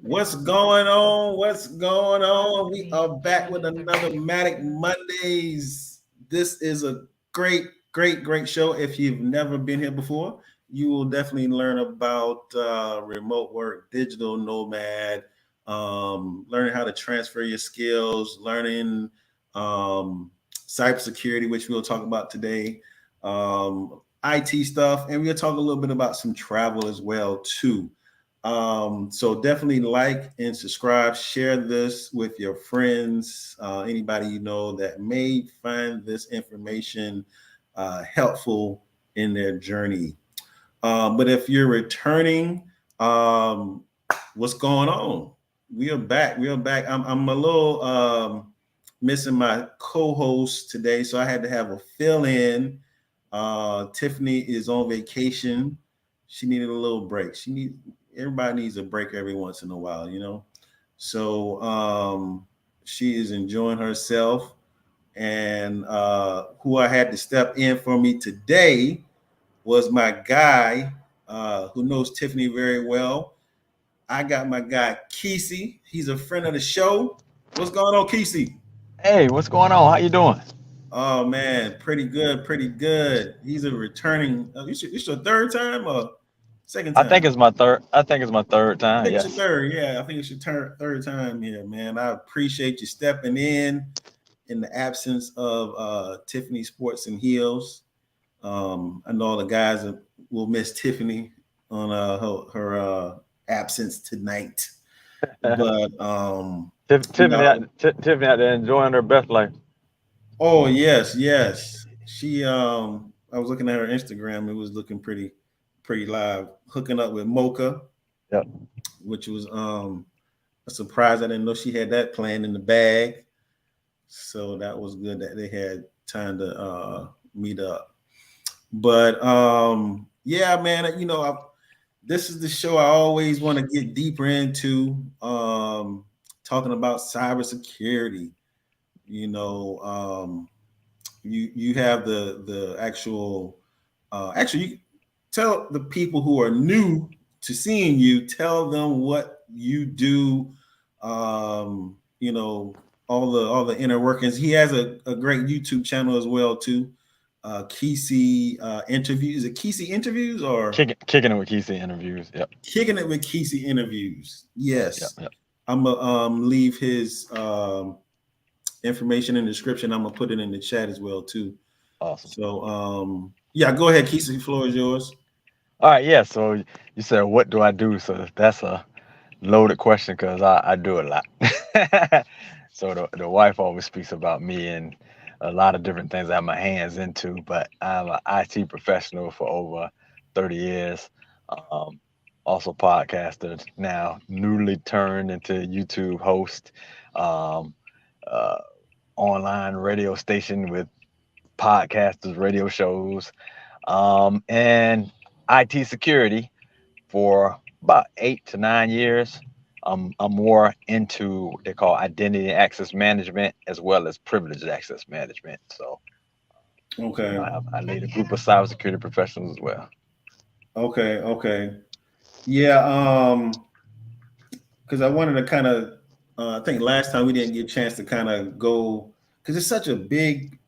What's going on? What's going on? We are back with another Matic Mondays. This is a great show. If you've never been here before, you will definitely learn about remote work, digital nomad, learning how to transfer your skills, learning cybersecurity, which we'll talk about today, IT stuff, and we'll talk a little bit about some travel as well too. So definitely like and subscribe, share this with your friends, anybody you know that may find this information helpful in their journey. But if you're returning, what's going on? We are back. We are back. I'm a little missing my co-host today, so I had to have a fill-in. Tiffany is on vacation. She needed a little break. Everybody needs a break every once in a while, you know. So she is enjoying herself. And who I had to step in for me today was my guy who knows Tiffany very well. I got my guy Kesey. He's a friend of the show. What's going on, Kesey? Hey, what's going on? How you doing? Oh man, pretty good, pretty good. He's a returning. It's your third time or second I think time? it's my third. I think it's my third I time. think it's your Yes. third. Yeah, I think it's your third time here, man. I appreciate you stepping in the absence of Tiffany Sports and Heels. I know all the guys will miss Tiffany on her absence tonight, but you Tiffany, know, Tiffany out there enjoying her best life. oh yes. She I was looking at her Instagram. It was looking pretty live, hooking up with Mocha, Yep. which was a surprise. I didn't know she had that plan in the bag. So that was good that they had time to meet up. But yeah, man, this is the show I always want to get deeper into, talking about cybersecurity. You know, you have the actual actually you tell the people who are new to seeing you, tell them what you do, you know, all the inner workings. He has a great YouTube channel as well too. Kesey interviews. Is it Kesey interviews or Kicking it with Kesey interviews. Yep. kicking it with Kesey interviews? Yep. Yes. Yep. I'm gonna leave his information in the description. I'm gonna put it in the chat as well too. Awesome. So yeah, go ahead, Kesey. The floor is yours. All right. Yeah. So you said, what do I do? So that's a loaded question because I do a lot. So the wife always speaks about me and a lot of different things I have my hands into, but I'm an IT professional for over 30 years. Um, Also podcaster now, newly turned into YouTube host, um, uh, online radio station with podcasters, radio shows, and IT security for about 8 to 9 years. I'm more into what they call identity and access management as well as privileged access management. So, Okay. I lead a group of cybersecurity professionals as well. Okay. Yeah. Because I wanted to kind of, I think last time we didn't get a chance to kind of go because it's such a big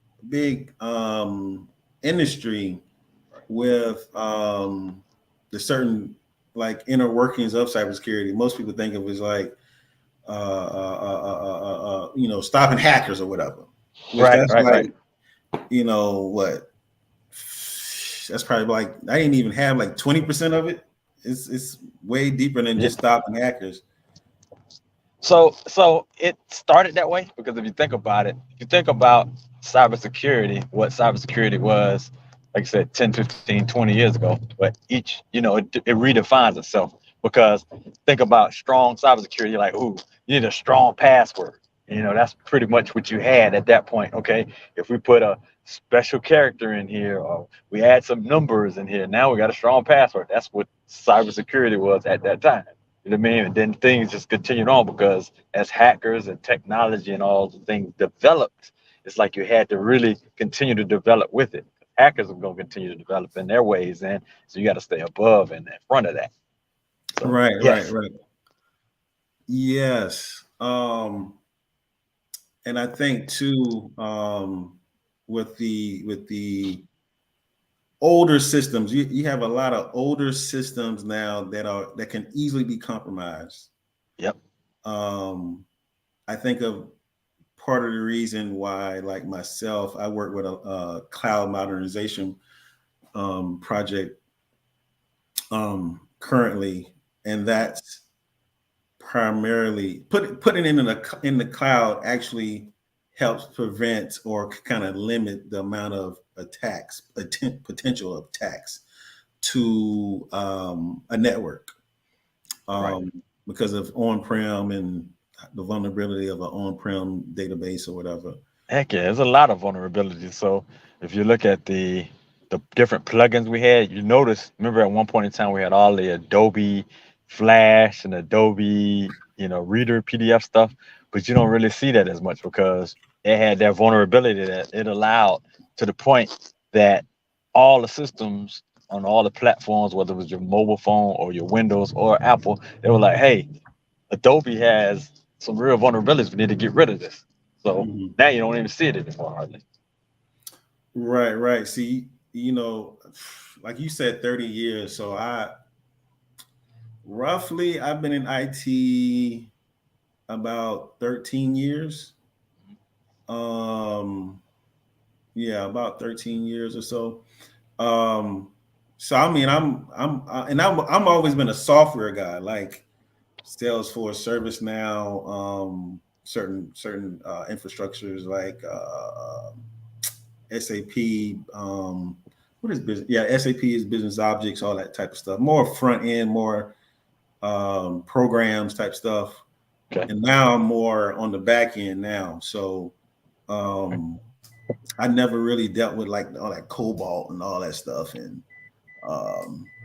industry with the certain like inner workings of cybersecurity. Most people think of it as like stopping hackers or whatever. Which Right, that's right, like, right. what? That's probably like I didn't even have like 20% of it. It's way deeper than Yeah. just stopping hackers. So it started that way because if you think about it, if you think about cybersecurity, what cybersecurity was, like I said, 10, 15, 20 years ago, but each, it redefines itself because think about strong cybersecurity, like, ooh, you need a strong password. That's pretty much what you had at that point. Okay. If we put a special character in here or we add some numbers in here, now we got a strong password. That's what cybersecurity was at that time. You know what I mean? And then things just continued on because as hackers and technology and all the things developed, it's like you had to really continue to develop with it. Hackers are going to continue to develop in their ways, and so you got to stay above and in front of that. So Right, right, yes, right. Yes. And I think too, with the older systems, you have a lot of older systems now that can easily be compromised. Yep. I think of part of the reason why, like myself, I work with a cloud modernization project currently, and that's primarily putting it in the cloud actually helps prevent or kind of limit the amount of attacks, potential attacks to a network, Right. because of on-prem and the vulnerability of an on-prem database or whatever. Heck yeah, there's a lot of vulnerabilities. So if you look at the different plugins we had, you notice, remember at one point in time we had all the Adobe Flash and Adobe, Reader PDF stuff, but you don't really see that as much because it had that vulnerability that it allowed to the point that all the systems on all the platforms, whether it was your mobile phone or your Windows or Apple, they were like, hey, Adobe has some real vulnerabilities. We need to get rid of this. So Mhm. now you don't even see it anymore hardly. Right, right. See, like you said, 30 years. So I've been in IT about 13 years. Um, yeah, about 13 years or so. Um, so I mean, I'm always been a software guy, like Salesforce, ServiceNow, certain infrastructures like SAP. What is business? Yeah, SAP is business objects, all that type of stuff. More front end, more programs type stuff. Okay. And now I'm more on the back end now. So um, I never really dealt with like all that cobalt and all that stuff. And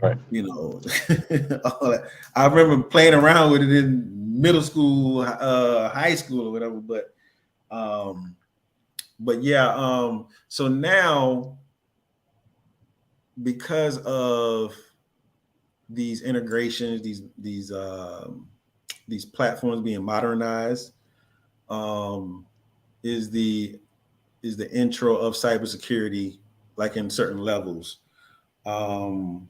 Right. all that. I remember playing around with it in middle school, high school, or whatever. But yeah. So now, because of these integrations, these platforms being modernized, um, is the intro of cybersecurity, like in certain levels. Um,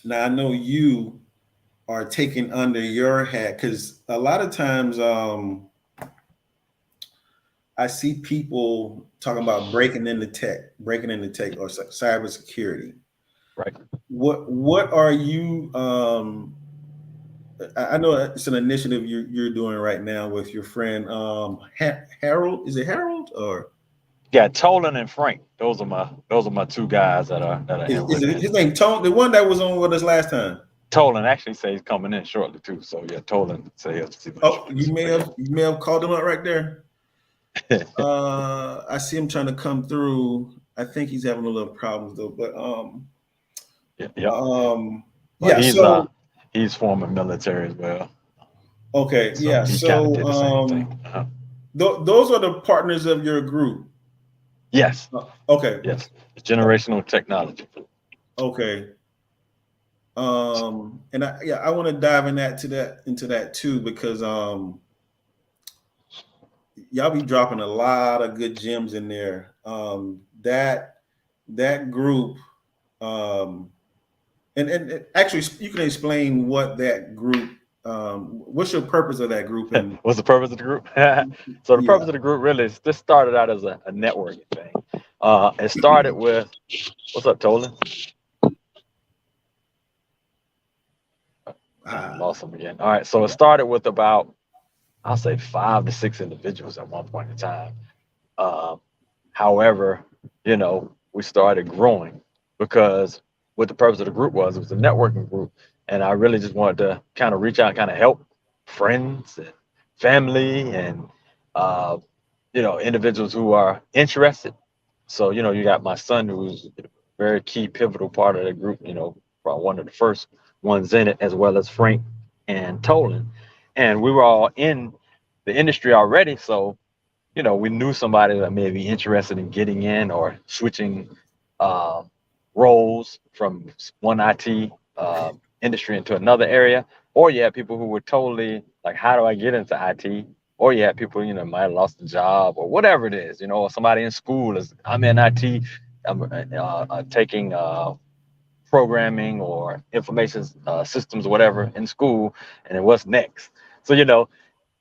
Now I know you are taking under your hat because a lot of times I see people talking about breaking into tech or cybersecurity. Right. What are you? I know it's an initiative you're doing right now with your friend Harold. Is it Harold or Yeah, Tolan and Frank. Those are my two guys that are in is with it me. his name? Tone, the one that was on with us last time. Tolan actually says he's coming in shortly too. So yeah, Tolan say he'll see my Oh, introduce. But you may have called him up right there. yeah. I see him trying to come through. I think he's having a little problems though. But Yeah, yep. But yeah. he's So he's former military as well. okay, So yeah. he kind of So did the same thing. those are the partners of your group. Yes. Okay, Yes. It's generational technology. okay. And I want to dive into that too because y'all be dropping a lot of good gems in there. That group, um, and actually you can explain what that group, what's your purpose of that group, and What's the purpose of the group? So the yeah. purpose of the group really is this started out as a networking thing. It started with what's up, Tolan? Lost him again. All right, so it started with about I'll say 5 to 6 individuals at one point in time. Um, However, we started growing because what the purpose of the group was, it was a networking group. And I really just wanted to kind of reach out and kind of help friends and family and, uh, individuals who are interested. So, you got my son, who's a very key, pivotal part of the group, probably one of the first ones in it, as well as Frank and Tolan. And we were all in the industry already. So, we knew somebody that may be interested in getting in or switching uh, roles from one IT industry into another area, or you had people who were totally like how do I get into IT? Or you have people, you know, might have lost a job or whatever it is, you know, or somebody in school is, I'm in IT, I'm taking programming or information systems or whatever in school, and then what's next? So, you know,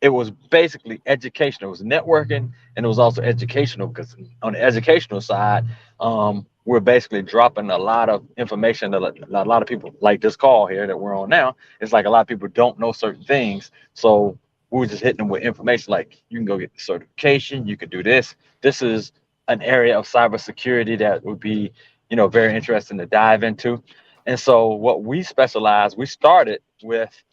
it was basically educational. It was networking and it was also educational because on the educational side, we're basically dropping a lot of information that a lot of people like this call here that we're on now. It's like a lot of people don't know certain things. So we were just hitting them with information like you can go get the certification, you can do this. This is an area of cybersecurity that would be, you know, very interesting to dive into. And so what we started with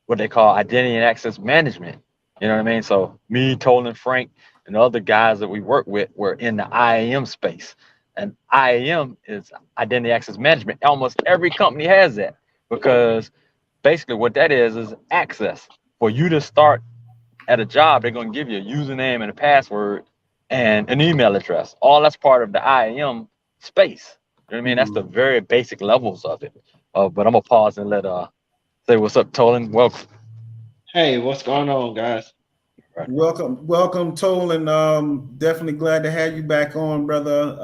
what they call identity and access management. You know what I mean? So me, Tolan, Frank, and the other guys that we work with were in the IAM space. And IAM is identity access management. Almost every company has that because basically what that is access. For you to start at a job, they're going to give you a username and a password and an email address. All that's part of the IAM space. You know what I mean? That's the very basic levels of it. But I'm gonna pause and let say what's up, Tolan. Welcome. Hey, what's going on, guys? Right. Welcome, Tolan. Definitely glad to have you back on, brother.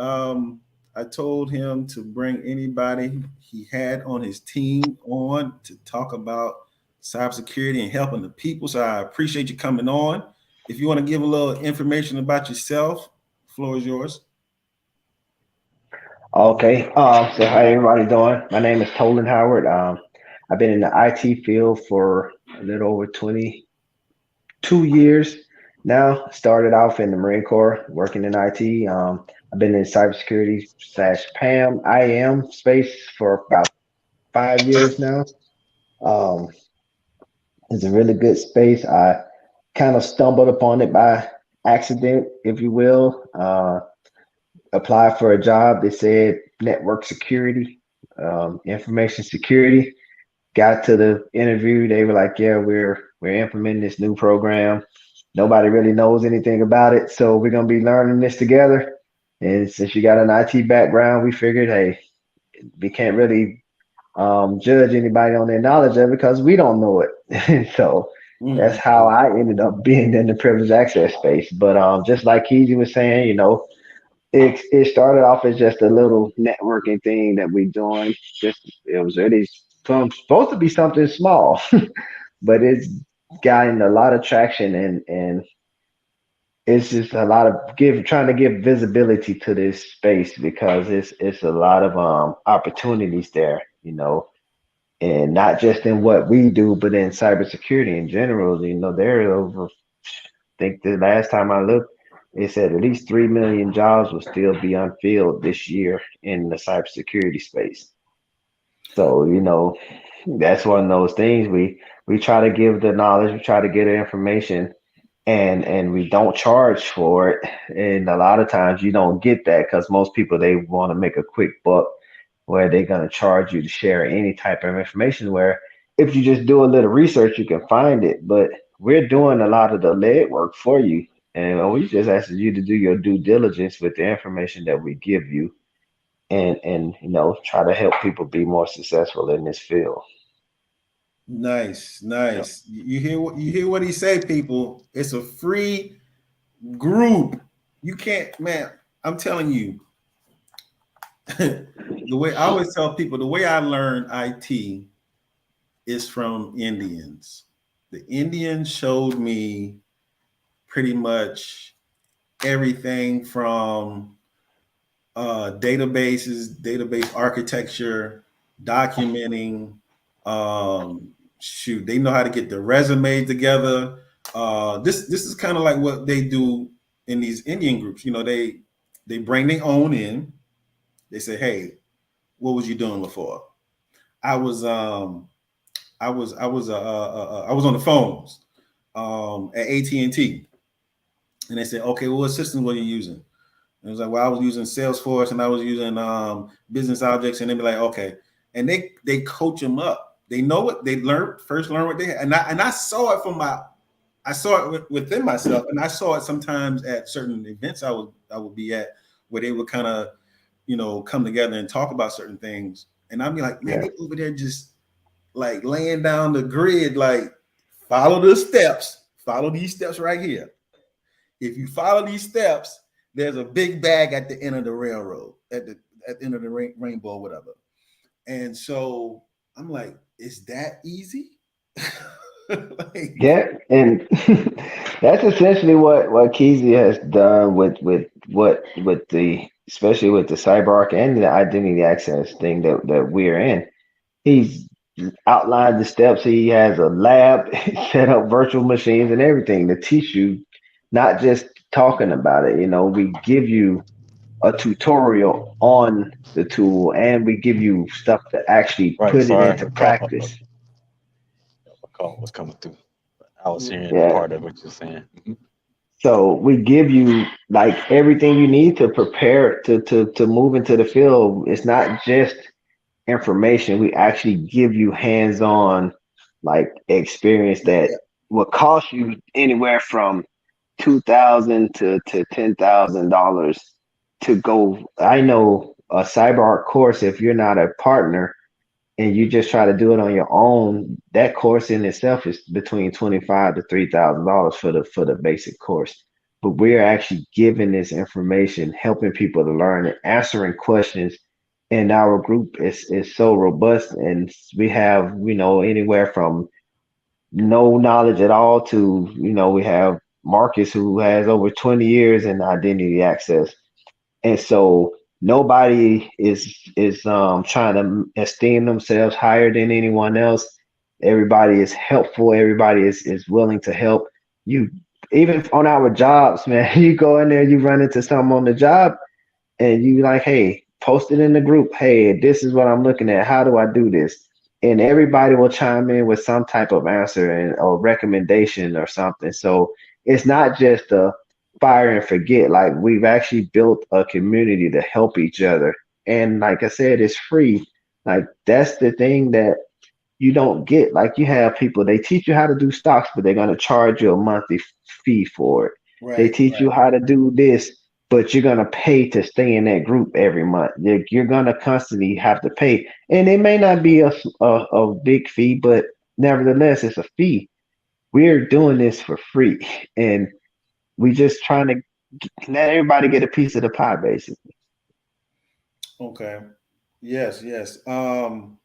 I told him to bring anybody he had on his team on to talk about cybersecurity and helping the people. So I appreciate you coming on. If you want to give a little information about yourself, the floor is yours. Okay. So how everybody doing? My name is Tolan Howard. I've been in the IT field for a little over 22 years now. Started off in the Marine Corps working in IT. I've been in cybersecurity slash PAM, IAM space for about 5 years now. Um, it's a really good space. I kind of stumbled upon it by accident, if you will. Applied for a job. They said network security, information security. Got to the interview. They were like, "Yeah, we're implementing this new program. Nobody really knows anything about it, so we're gonna be learning this together." And since you got an IT background, we figured, hey, we can't really judge anybody on their knowledge of it because we don't know it. So that's how I ended up being in the privileged access space. But just like Keezy was saying, you know, it started off as just a little networking thing that we doing. Just it was really supposed to be something small, but it's gotten a lot of traction and it's just a lot of trying to give visibility to this space because it's a lot of opportunities there, you know, and not just in what we do, but in cybersecurity in general. You know, there are over, I think the last time I looked, it said at least 3 million jobs will still be unfilled this year in the cybersecurity space. So, you know, that's one of those things we try to give the knowledge, we try to get the information, and we don't charge for it. And a lot of times you don't get that because most people they want to make a quick buck where they're going to charge you to share any type of information where if you just do a little research you can find it, but we're doing a lot of the lead work for you, and we just ask you to do your due diligence with the information that we give you, and you know, try to help people be more successful in this field. Nice, Yep. nice. You hear what he say, people. It's a free group. You can't, man. I'm telling you, the way I always tell people, the way I learned IT is from Indians. The Indians showed me pretty much everything from databases, database architecture, documenting. Shoot, they know how to get the resume together. This is kind of like what they do in these Indian groups. You know, they bring their own in. They say, "Hey, what was you doing before?" I was I was on the phones at AT&T, and they said, "Okay, well, what system were you using?" And it was like, well, I was using Salesforce and I was using business objects, and they'd be like, okay. And they coach them up. They know what they learn what they had. And I saw it I saw it within myself, and I saw it sometimes at certain events I would be at where they would kind of, you know, come together and talk about certain things. And I'd be like, man, Yeah. they over there just like laying down the grid like Follow the steps. Follow these steps right here. If you follow these steps, there's a big bag at the end of the railroad, at the end of the rainbow, whatever. And so I'm like, is that easy? Like, Yeah, and that's essentially what Keezy has done with the especially with the CyberArk and the identity access thing that we're in. He's outlined the steps. He has a lab, set up virtual machines and everything to teach you, not just talking about it. We give you a tutorial on the tool and we give you stuff to actually Right. put it Sorry, into practice. a call was coming through. I was hearing Yeah. part of what you're saying. So we give you like everything you need to prepare to move into the field. It's not just information. We actually give you hands-on like experience that will cost you anywhere from $2,000 to $10,000 to go. I know a CyberArk course, if you're not a partner and you just try to do it on your own, that course in itself is between $25 to $3,000 for the basic course. But we're actually giving this information, helping people to learn and answering questions. And our group is so robust, and we have anywhere from no knowledge at all to we have Marcus who has over 20 years in identity access, and so nobody is trying to esteem themselves higher than anyone else. Everybody is helpful. Everybody is willing to help you. Even on our jobs, man, you go in there, you run into something on the job, and you like, hey, post it in the group. Hey, this is what I'm looking at. How do I do this? And everybody will chime in with some type of answer and or recommendation or something. So it's not just a fire and forget. Like we've actually built a community to help each other. And like I said, it's free. Like that's the thing that you don't get. Like you have people, they teach you how to do stocks, but they're going to charge you a monthly fee for it. They teach you how to do this, but you're going to pay to stay in that group every month. You're going to constantly have to pay. And it may not be a big fee, but nevertheless, it's a fee. We're doing this for free. And we just trying to let everybody get a piece of the pie, basically. Okay. Yes. And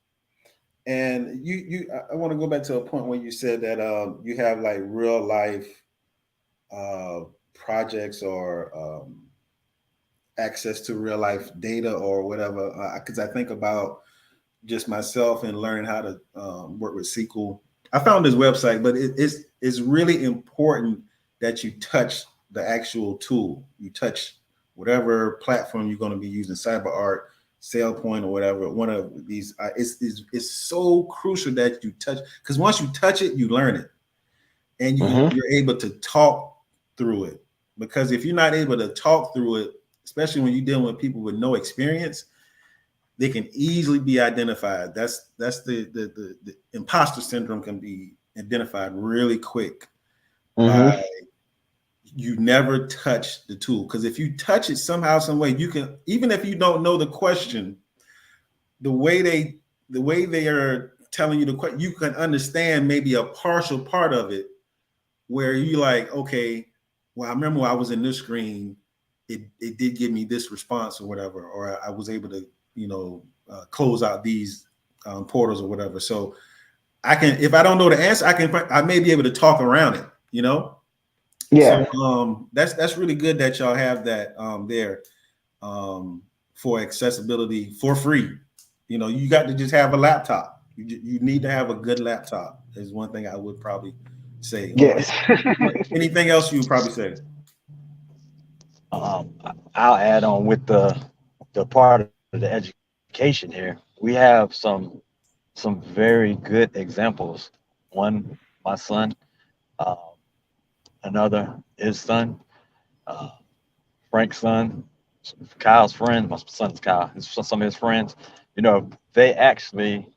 I want to go back to a point where you said that you have like real life projects or access to real life data or whatever. Because I think about just myself and learning how to work with SQL. I found this website, but it's really important that you touch the actual tool. You touch whatever platform you're going to be using, CyberArk, SailPoint, or whatever. One of these, it's so crucial that you touch, because once you touch it, you learn it, and you're able to talk through it. Because if you're not able to talk through it, especially when you're dealing with people with no experience, they can easily be identified. That's the imposter syndrome can be identified really quick by you never touch the tool. Because if you touch it somehow, some way, you can, even if you don't know the question, the way they are telling you the question, you can understand maybe a partial part of it, where you like, okay, well, I remember when I was in this screen, it did give me this response or whatever, or I was able to close out these portals or whatever. So I can, if I don't know the answer, I may be able to talk around it, Yeah. So that's really good that y'all have that there for accessibility for free. You got to just have a laptop. You need to have a good laptop is one thing I would probably say. Yes. Anything else you would probably say? I'll add on with the part of the education here. We have some very good examples. One, my son, another, his son, Frank's son, Kyle's friend. My son's Kyle. Some of his friends. They actually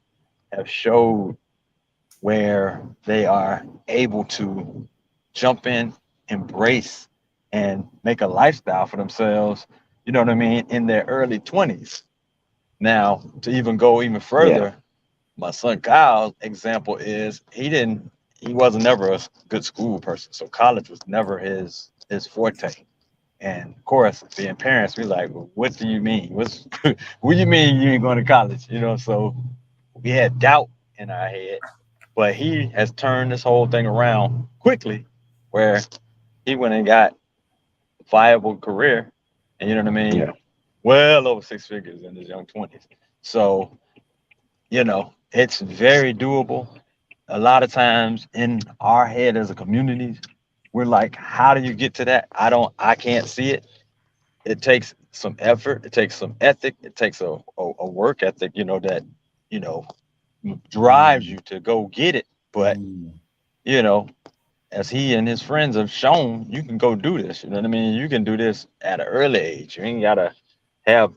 have showed where they are able to jump in, embrace, and make a lifestyle for themselves, you know what I mean, in their early 20s. Now, to even go even further, my son Kyle's example is he didn't he wasn't never a good school person, so college was never his forte. And of course, being parents, we like, well, what do you mean? What do you mean you ain't going to college? So we had doubt in our head, but he has turned this whole thing around quickly, where he went and got a viable career, and you know what I Yeah. mean, well over six figures in his young 20s. So it's very doable. A lot of times in our head as a community, we're like, how do you get to that? I can't see it. It takes some effort, it takes some ethic, it takes a work ethic, that, you know, drives you to go get it. But, Mm. you know, as he and his friends have shown, you can go do this. You know what I mean? You can do this at an early age. You ain't gotta have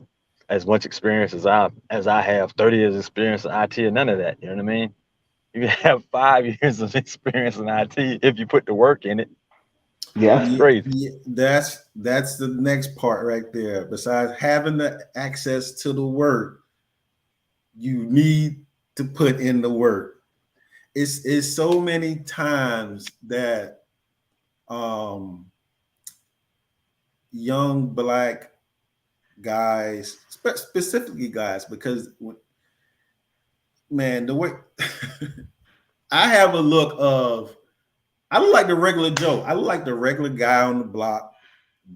as much experience as I have, 30 years experience in IT and none of that. You know what I mean? You can have 5 years of experience in IT if you put the work in it. Yeah. It's crazy. Yeah, that's the next part right there. Besides having the access to the work, you need to put in the work. It's so many times that young Black guys, specifically guys, because man, the way I have a look of, I look like the regular Joe. I look like the regular guy on the block,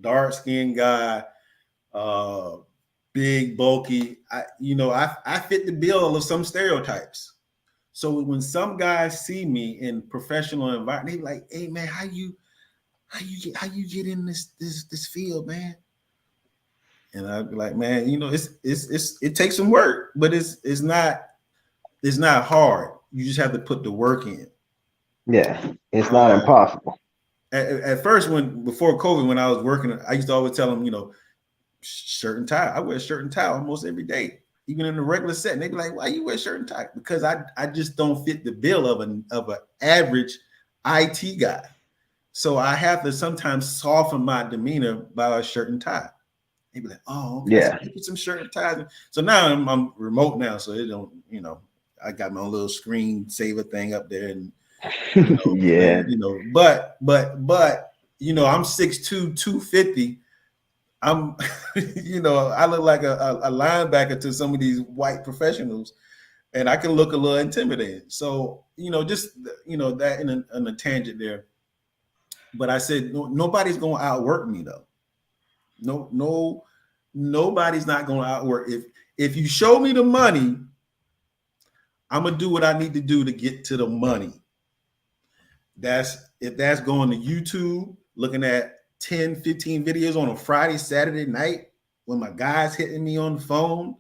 dark skinned guy, big, bulky. I fit the bill of some stereotypes. So when some guys see me in professional environment, they be like, "Hey man, how you get in this field, man?" And I'd be like, "Man, it takes some work, but it's not hard. You just have to put the work in." Yeah. It's not impossible. At first, before COVID, when I was working, I used to always tell them, shirt and tie. I wear a shirt and tie almost every day, even in the regular setting. They'd be like, "Why you wear shirt and tie?" Because I just don't fit the bill of an average IT guy. So I have to sometimes soften my demeanor by a shirt and tie. They'd be like, "Oh, okay, Yeah. so put some shirt and ties." So now I'm remote now, so it don't, I got my own little screen saver thing up there, and Yeah. but I'm 6'2", 250. I'm, I look like a linebacker to some of these white professionals, and I can look a little intimidating. So, that in a tangent there. But I said, nobody's going to outwork me though. No, nobody's not going to outwork. If you show me the money, I'm going to do what I need to do to get to the money. If that's going to YouTube, looking at 10, 15 videos on a Friday, Saturday night when my guy's hitting me on the phone,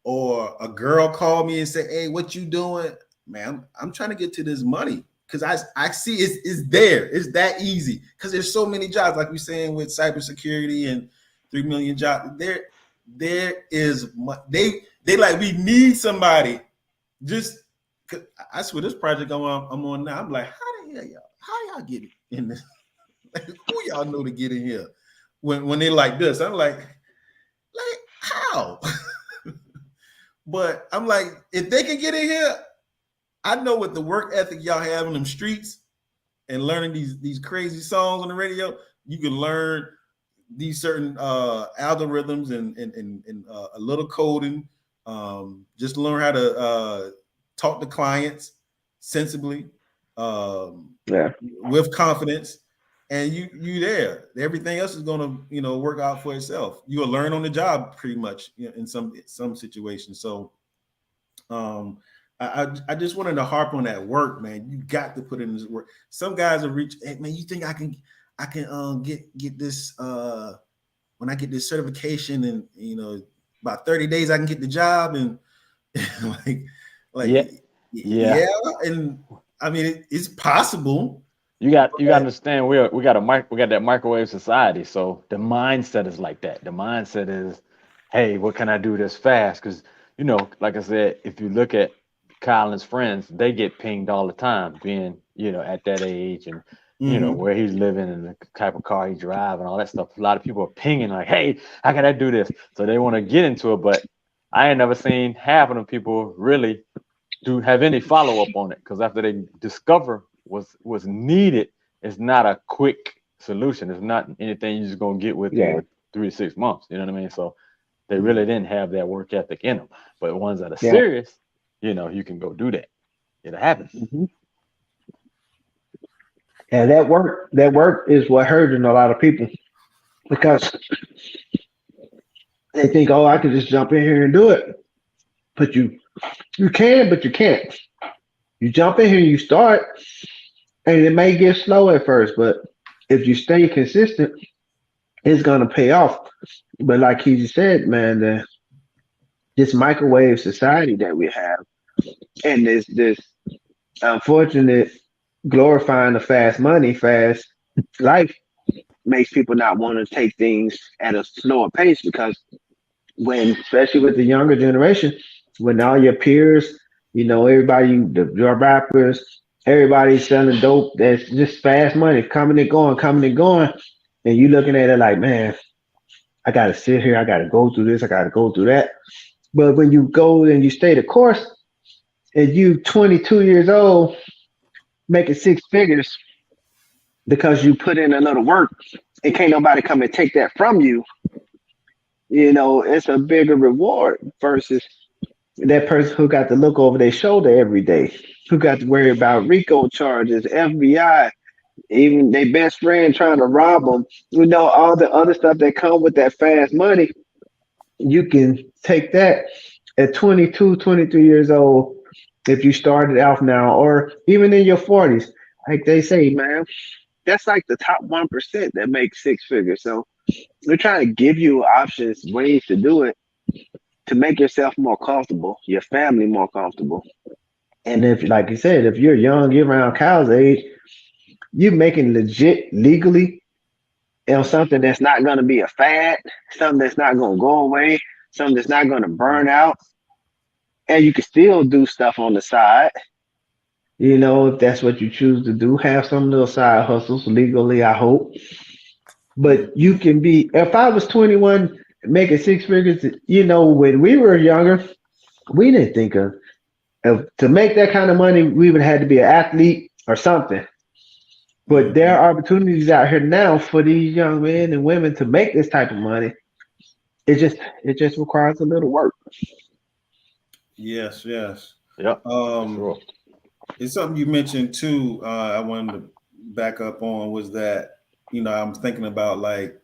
or a girl called me and say, "Hey, what you doing?" Man, I'm trying to get to this money, because I see it's there. It's that easy, because there's so many jobs, like we're saying with cybersecurity and 3 million jobs. There is they like, we need somebody. Just, I swear, this project I'm on now, I'm like, how y'all get in this? Who y'all know to get in here when they like this? I'm like how? But I'm like, if they can get in here, I know with the work ethic y'all have in them streets and learning these crazy songs on the radio, you can learn these certain algorithms and a little coding. Just learn how to talk to clients sensibly, with confidence, and you there. Everything else is going to work out for itself. You'll learn on the job pretty much, in some situations. So I just wanted to harp on that work, man. You got to put in this work. Some guys will reach, "Hey man, you think I can get this when I get this certification, and about 30 days I can get the job," and yeah, and I mean it's possible. You got to understand, we got that microwave society, so the mindset is like that. The mindset is, hey, what can I do this fast? Because like I said, if you look at Colin's friends, they get pinged all the time, being at that age, and where he's living and the type of car he drives and all that stuff. A lot of people are pinging like, "Hey, how can I do this?" So they want to get into it, but I ain't never seen half of them people really do have any follow up on it, because after they discover what's needed is not a quick solution. It's not anything you're just gonna get within 3 to 6 months. You know what I mean? So they really didn't have that work ethic in them. But the ones that are serious, you know, you can go do that. It happens. And that work is what hurting a lot of people, because they think, oh, I can just jump in here and do it. But you can, but you can't. You jump in here, you start, and it may get slow at first, but if you stay consistent, it's gonna pay off. But like he just said, man, this microwave society that we have, and this unfortunate glorifying the fast money, fast life, makes people not want to take things at a slower pace, because especially with the younger generation, when all your peers, you know, everybody, your rappers, everybody's selling dope that's just fast money, coming and going, and you looking at it like, man, I gotta sit here, I gotta go through this, I gotta go through that. But when you go and you stay the course, and you 22 years old, making 6 figures because you put in a little work, and can't nobody come and take that from you, you know, it's a bigger reward versus that person who got to look over their shoulder every day, who got to worry about RICO charges, FBI, even their best friend trying to rob them, you know, all the other stuff that come with that fast money. You can take that at 22, 23 years old, if you started out now, or even in your 40s. Like they say, man, that's like the top 1% that makes 6 figures. So we're trying to give you options, ways to do it, to make yourself more comfortable, your family more comfortable. And if, like you said, if you're young, you're around Kyle's age, you're making legit legally, you know, something that's not going to be a fad, something that's not going to go away, something that's not going to burn out. And you can still do stuff on the side. You know, if that's what you choose to do, have some little side hustles legally, I hope. But you can be, if I was 21 making 6 figures, you know, when we were younger, we didn't think of to make that kind of money, we would have had to be an athlete or something. But there are opportunities out here now for these young men and women to make this type of money. It just requires a little work. Yes. Yep. Sure. It's something you mentioned too. I wanted to back up on was that, you know, I'm thinking about like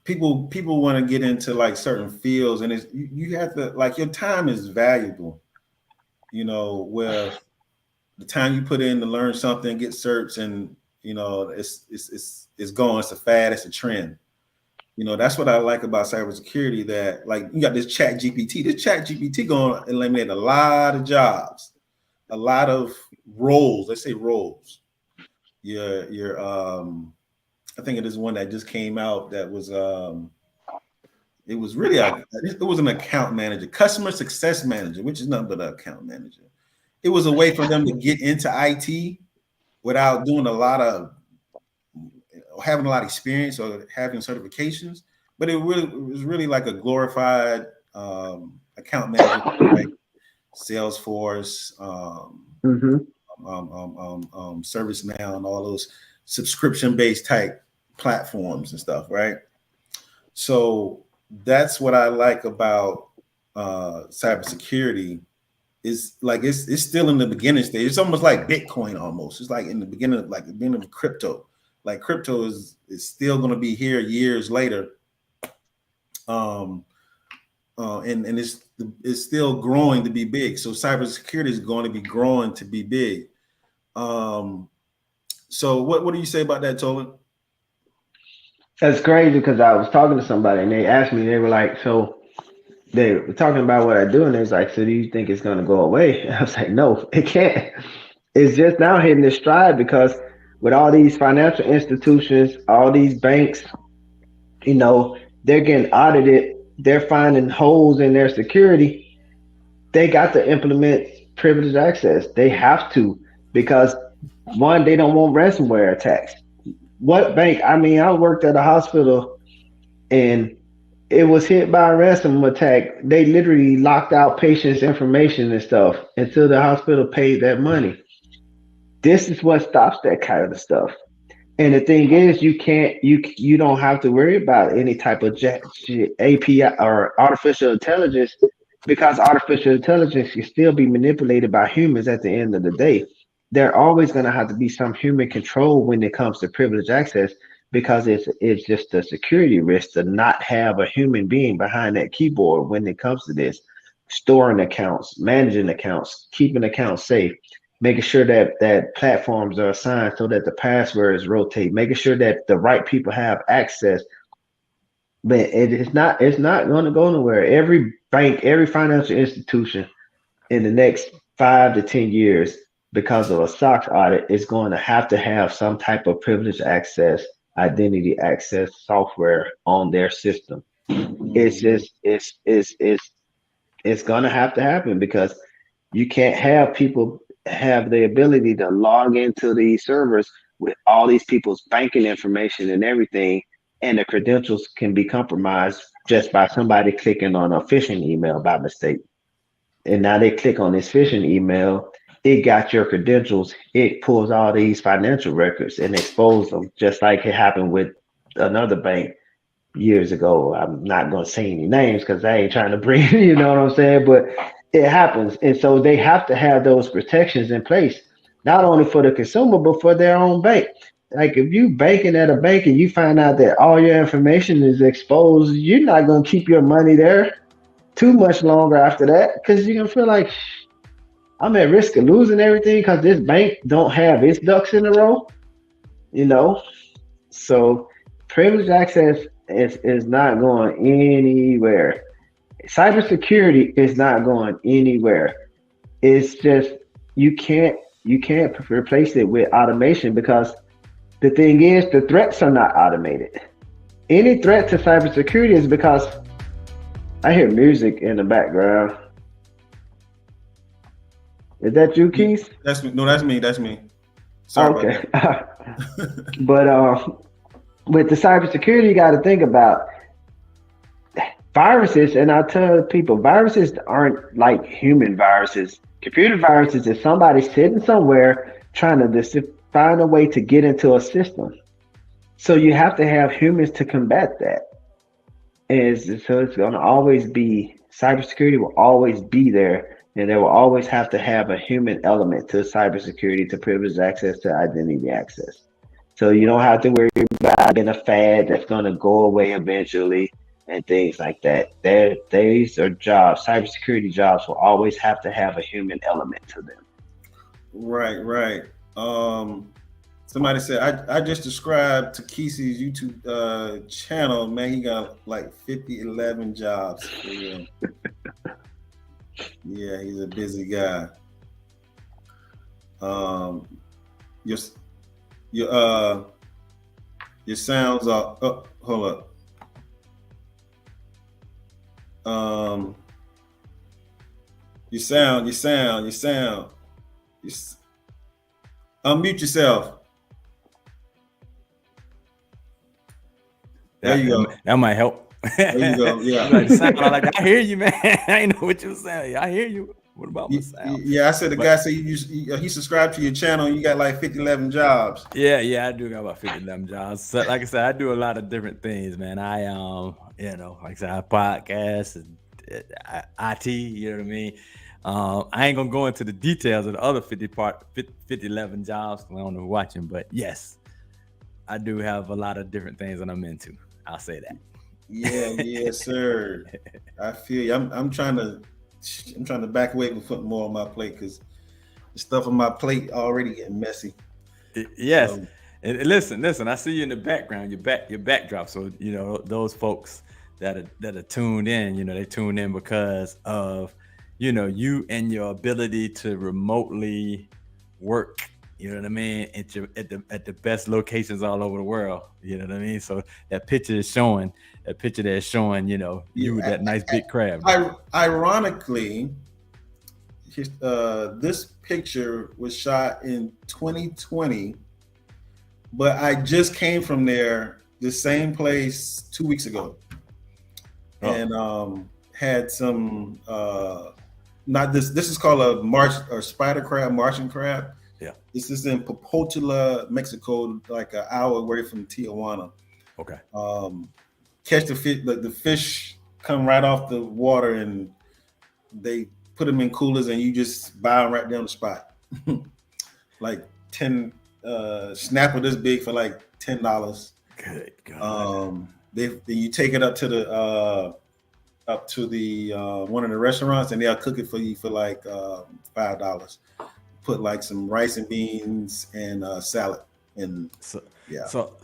people want to get into like certain fields, and it's you have to, like, your time is valuable, you know, where the time you put in to learn something, get certs, and you know, it's going, it's a fad, it's a trend. You know, that's what I like about cybersecurity, that like you got this chat GPT going to eliminate a lot of jobs, a lot of roles. Let's say roles. Your I think it is one that just came out that was it was really it was an account manager, customer success manager, which is nothing but an account manager. It was a way for them to get into IT without doing having a lot of experience or having certifications, but it was really like a glorified account manager, like Salesforce, ServiceNow, and all those subscription-based type platforms and stuff, right? So that's what I like about cybersecurity. Is like it's still in the beginning stage. It's almost like Bitcoin almost. It's like in the beginning of crypto. Like crypto is still going to be here years later, and it's still growing to be big. So cybersecurity is going to be growing to be big. So what do you say about that, Tolan? That's crazy, because I was talking to somebody and they asked me, they were like, so they were talking about what I do, and they was like, so do you think it's going to go away? And I was like, no, it can't. It's just now hitting its stride, because with all these financial institutions, all these banks, you know, they're getting audited. They're finding holes in their security. They got to implement privileged access. They have to, because one, they don't want ransomware attacks. What bank? I mean, I worked at a hospital, and it was hit by a ransom attack. They literally locked out patients' information and stuff until the hospital paid that money. This is what stops that kind of stuff. And the thing is, you don't have to worry about any type of API or artificial intelligence because artificial intelligence can still be manipulated by humans at the end of the day. There always going to have to be some human control when it comes to privileged access because it's just a security risk to not have a human being behind that keyboard when it comes to this storing accounts, managing accounts, keeping accounts safe, making sure that platforms are assigned so that the passwords rotate, making sure that the right people have access. But it's not going to go nowhere. Every bank, every financial institution in the next 5 to 10 years, because of a SOX audit, is going to have some type of privileged access, identity access software on their system. It's just it's going to have to happen because you can't have people have the ability to log into these servers with all these people's banking information and everything, and the credentials can be compromised just by somebody clicking on a phishing email by mistake. And now they click on this phishing email, it got your credentials, it pulls all these financial records and exposes them, just like it happened with another bank years ago. I'm not going to say any names because I ain't trying to bring, you know what I'm saying? But it happens. And so they have to have those protections in place, not only for the consumer, but for their own bank. Like if you banking at a bank and you find out that all your information is exposed, you're not going to keep your money there too much longer after that because you're going to feel like I'm at risk of losing everything because this bank don't have its ducks in a row, you know? So privileged access is not going anywhere. Cybersecurity is not going anywhere. It's just you can't replace it with automation because the thing is the threats are not automated. Any threat to cybersecurity is because I hear music in the background. Is that you, Keith? That's me. No, that's me. That's me. Sorry Okay. about that. But with the cybersecurity, you got to think about viruses. And I tell people, viruses aren't like human viruses. Computer viruses is somebody sitting somewhere trying to just find a way to get into a system. So you have to have humans to combat that. And so it's going to always be, cybersecurity will always be there. And they will always have to have a human element to cybersecurity, to privileged access, to identity access. So you don't have to worry about being a fad that's going to go away eventually and things like that. These are jobs, cybersecurity jobs will always have to have a human element to them. Right, right. Somebody said I just described to Kesey's YouTube channel. Man, he got like 11 jobs. Yeah, he's a busy guy. Your sounds are. Oh, hold up. Your sound. Unmute yourself. There you go. That might help. There you go. Yeah. Like, I hear you, man. I know what you're saying. I hear you. What about my sound? Yeah, I said the guy said he subscribed to your channel and you got like 11 jobs. Yeah, I do got about 11 jobs. So, like I said, I do a lot of different things, man. I like I said, I podcast and IT, you know what I mean? I ain't gonna go into the details of the other 11 jobs. I don't know who's watching, but yes, I do have a lot of different things that I'm into. I'll say that. Yeah, sir. I feel you. I'm trying to back away from putting more on my plate because the stuff on my plate already getting messy. Yes. And listen, I see you in the background, your backdrop. So, those folks that are tuned in, they tune in because of, you and your ability to remotely work, you know what I mean, at the best locations all over the world, you know what I mean? So that picture that's showing, you with that nice big crab. Ironically, this picture was shot in 2020, but I just came from there, the same place 2 weeks ago. and had some not this. This is called a marsh or spider crab, Martian crab. Yeah. This is in Popotla, Mexico, like an hour away from Tijuana. Okay. Catch the fish. The fish come right off the water, and they put them in coolers, and you just buy them right there on the spot. Like 10 snapper this big for like $10. Good God. Then you take it up to the one of the restaurants, and they'll cook it for you for like $5. Put like some rice and beans and salad, and So yeah. So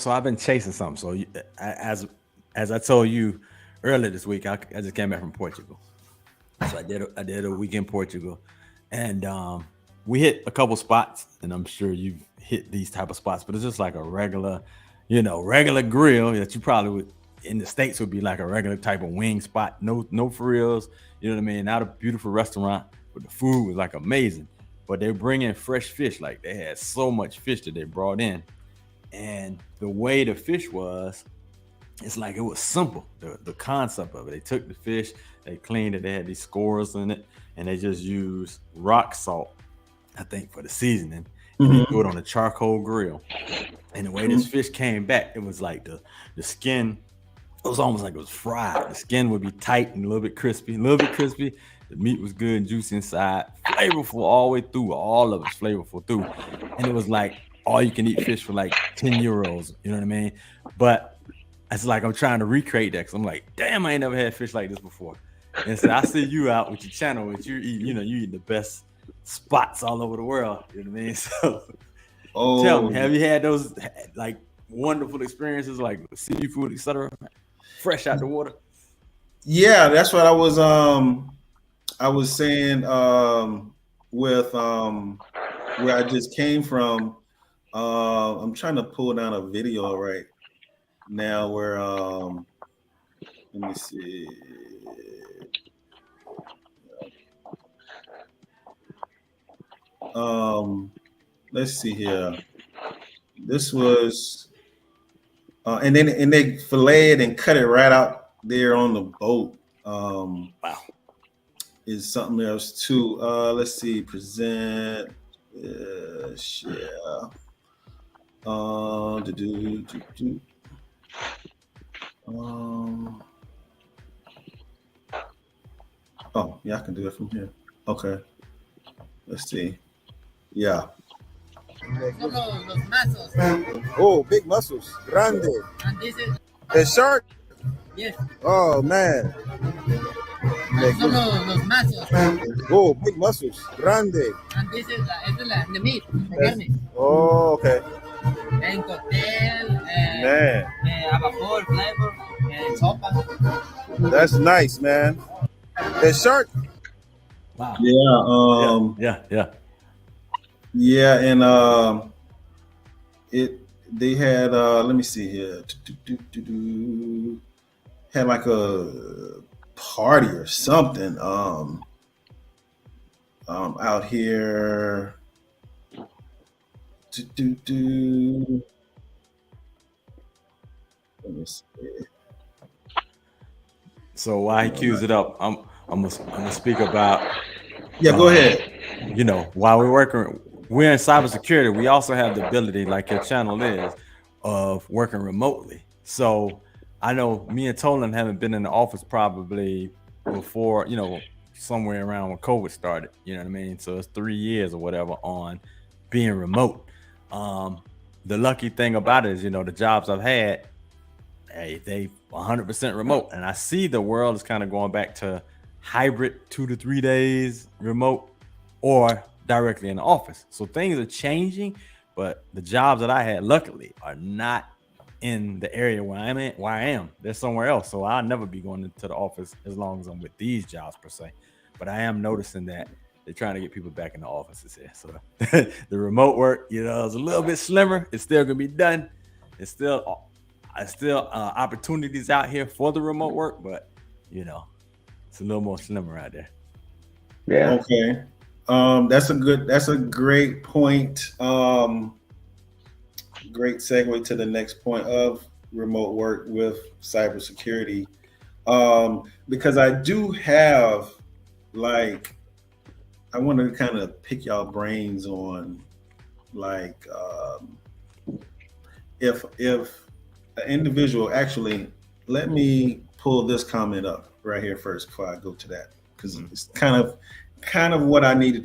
I've been chasing something. So as I told you earlier this week, I just came back from Portugal. So I did a week in Portugal, and we hit a couple spots, and I'm sure you've hit these type of spots, but it's just like a regular grill that you probably would in the States would be like a regular type of wing spot. No frills, you know what I mean? Not a beautiful restaurant, but the food was like amazing. But they bring in fresh fish. Like they had so much fish that they brought in. And the way the fish was, it's like it was simple. The concept of it. They took the fish, they cleaned it, they had these scores in it, and they just used rock salt, I think, for the seasoning. And they threw it on a charcoal grill. And the way this fish came back, it was like the skin, it was almost like it was fried. The skin would be tight and a little bit crispy. The meat was good and juicy inside, flavorful all the way through. All of it's flavorful through. And it was like all you can eat fish for like 10 euros. You know what I mean? But it's like I'm trying to recreate that because I'm like, damn, I ain't never had fish like this before. And so I see you out with your channel, which you eat the best spots all over the world. You know what I mean? So tell me, have you had those like wonderful experiences like seafood, etc., fresh out the water? Yeah, that's what I was saying with where I just came from. I'm trying to pull down a video right now where let me see. Let's see here. This was and they filleted and cut it right out there on the boat. Wow. Is something else too. Let's see, present share. Oh yeah, I can do it from here. Okay. Let's see. Yeah. Los mazos. Oh, big muscles. Grande. And this is, The shark? yes. Oh, man. Son los mazos. Oh, big muscles. Grande. And this is the meat, the carne. Oh, okay. En cóctel, Man, a vapor, flavor, sopa. that's nice, man. The shark? Wow. Yeah. Yeah. And they had let me see here. Had like a party or something out here. Let me see. So while he cues it up, I'm gonna speak about. Yeah, go ahead. You know, while we're in cybersecurity, we also have the ability, like your channel is, of working remotely. So I know me and Tolan haven't been in the office probably before, somewhere around when COVID started. You know what I mean? So it's 3 years or whatever on being remote. The lucky thing about it is, the jobs I've had, they 100% remote, and I see the world is kind of going back to hybrid 2 to 3 days remote or directly in the office. So things are changing, but the jobs that I had luckily are not in the area where I am. They're somewhere else. So I'll never be going into the office as long as I'm with these jobs per se. But I am noticing that they're trying to get people back in the offices here. So the remote work, is a little bit slimmer. It's still gonna be done. It's still opportunities out here for the remote work, but it's a little more slimmer out there. Yeah. Okay. That's a great point. Great segue to the next point of remote work with cybersecurity. Because I do have, like, I want to kind of pick y'all brains on, like, if an individual, actually, let me pull this comment up right here first before I go to that, because it's kind of what I needed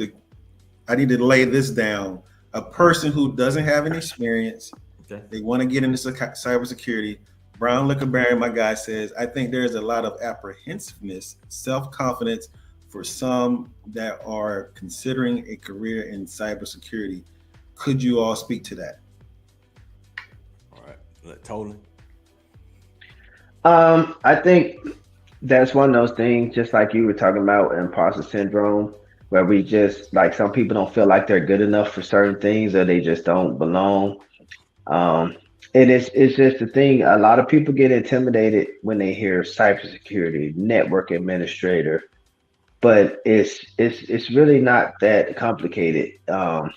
to lay this down. A person who doesn't have any experience, Okay. they want to get into cybersecurity. Brown Liquor Baron, my guy, says, I think there's a lot of apprehensiveness, self-confidence for some that are considering a career in cybersecurity. Could you all speak to that? All right. Totally. I think that's one of those things, just like you were talking about, imposter syndrome, where we just like some people don't feel like they're good enough for certain things, or they just don't belong. And it's just the thing. A lot of people get intimidated when they hear cybersecurity, network administrator, but it's really not that complicated. And